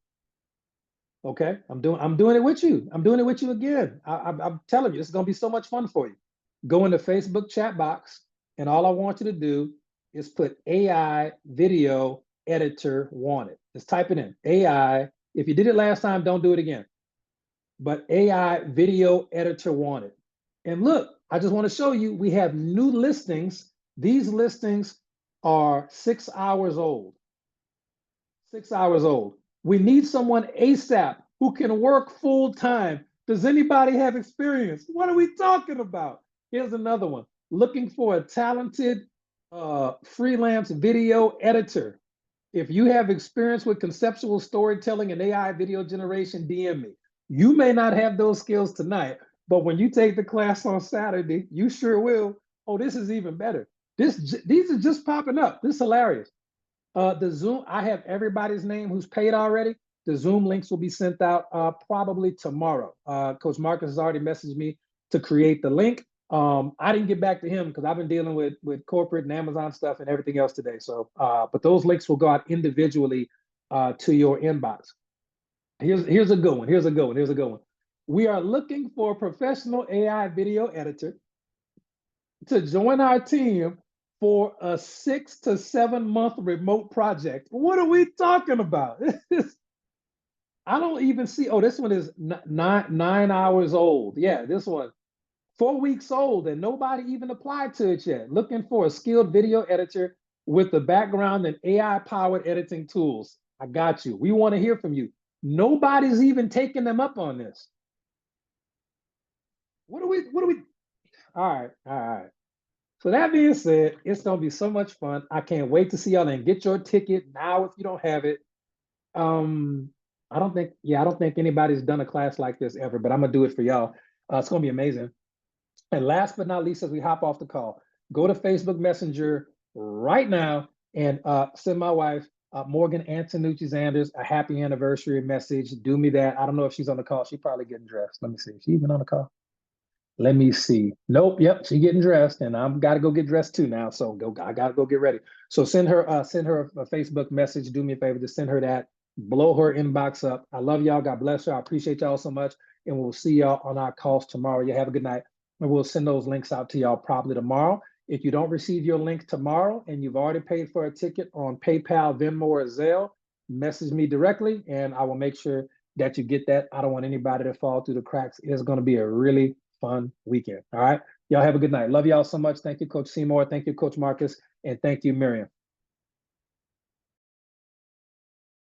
[SPEAKER 2] Okay, I'm doing it with you. I'm doing it with you again. I'm telling you, it's gonna be so much fun for you. Go in the Facebook chat box, and all I want you to do is put AI video editor wanted. Just type it in. AI. If you did it last time, don't do it again. But AI video editor wanted. And look, I just want to show you, we have new listings. These listings are 6 hours old. 6 hours old. We need someone ASAP who can work full time. Does anybody have experience? What are we talking about? Here's another one. Looking for a talented freelance video editor. If you have experience with conceptual storytelling and AI video generation, DM me. You may not have those skills tonight, but when you take the class on Saturday, you sure will. Oh, this is even better. These are just popping up. This is hilarious. The Zoom, I have everybody's name who's paid already. The Zoom links will be sent out probably tomorrow. Coach Marcus has already messaged me to create the link. I didn't get back to him because I've been dealing with corporate and Amazon stuff and everything else today. So, but those links will go out individually to your inbox. Here's a good one. Here's a good one. Here's a good one. We are looking for a professional AI video editor to join our team for a 6 to 7 month remote project. What are we talking about? I don't even see. Oh, this one is 9 hours old. Yeah, this one 4 weeks old, and nobody even applied to it yet. Looking for a skilled video editor with a background in AI powered editing tools. I got you. We want to hear from you. Nobody's even taking them up on this. What do we? All right, all right. So that being said, it's gonna be so much fun. I can't wait to see y'all and get your ticket now if you don't have it. Um, I don't think anybody's done a class like this ever, but I'm gonna do it for y'all. It's gonna be amazing. And last but not least, as we hop off the call, go to Facebook Messenger right now and send my wife, Morgan Antonucci Zanders, a happy anniversary message. Do me that. I don't know if she's on the call. She's probably getting dressed. Let me see. Is she even on the call? Let me see. Nope. Yep. She getting dressed, and I'm got to go get dressed too now. So go. I got to go get ready. So send her a Facebook message. Do me a favor. Just send her that. Blow her inbox up. I love y'all. God bless y'all. I appreciate y'all so much, and we'll see y'all on our calls tomorrow. You have a good night, and we'll send those links out to y'all probably tomorrow. If you don't receive your link tomorrow, and you've already paid for a ticket on PayPal, Venmo, or Zelle, message me directly, and I will make sure that you get that. I don't want anybody to fall through the cracks. It's going to be a really fun weekend. All right. Y'all have a good night. Love y'all so much. Thank you, Coach Seymour. Thank you, Coach Marcus. And thank you, Miriam.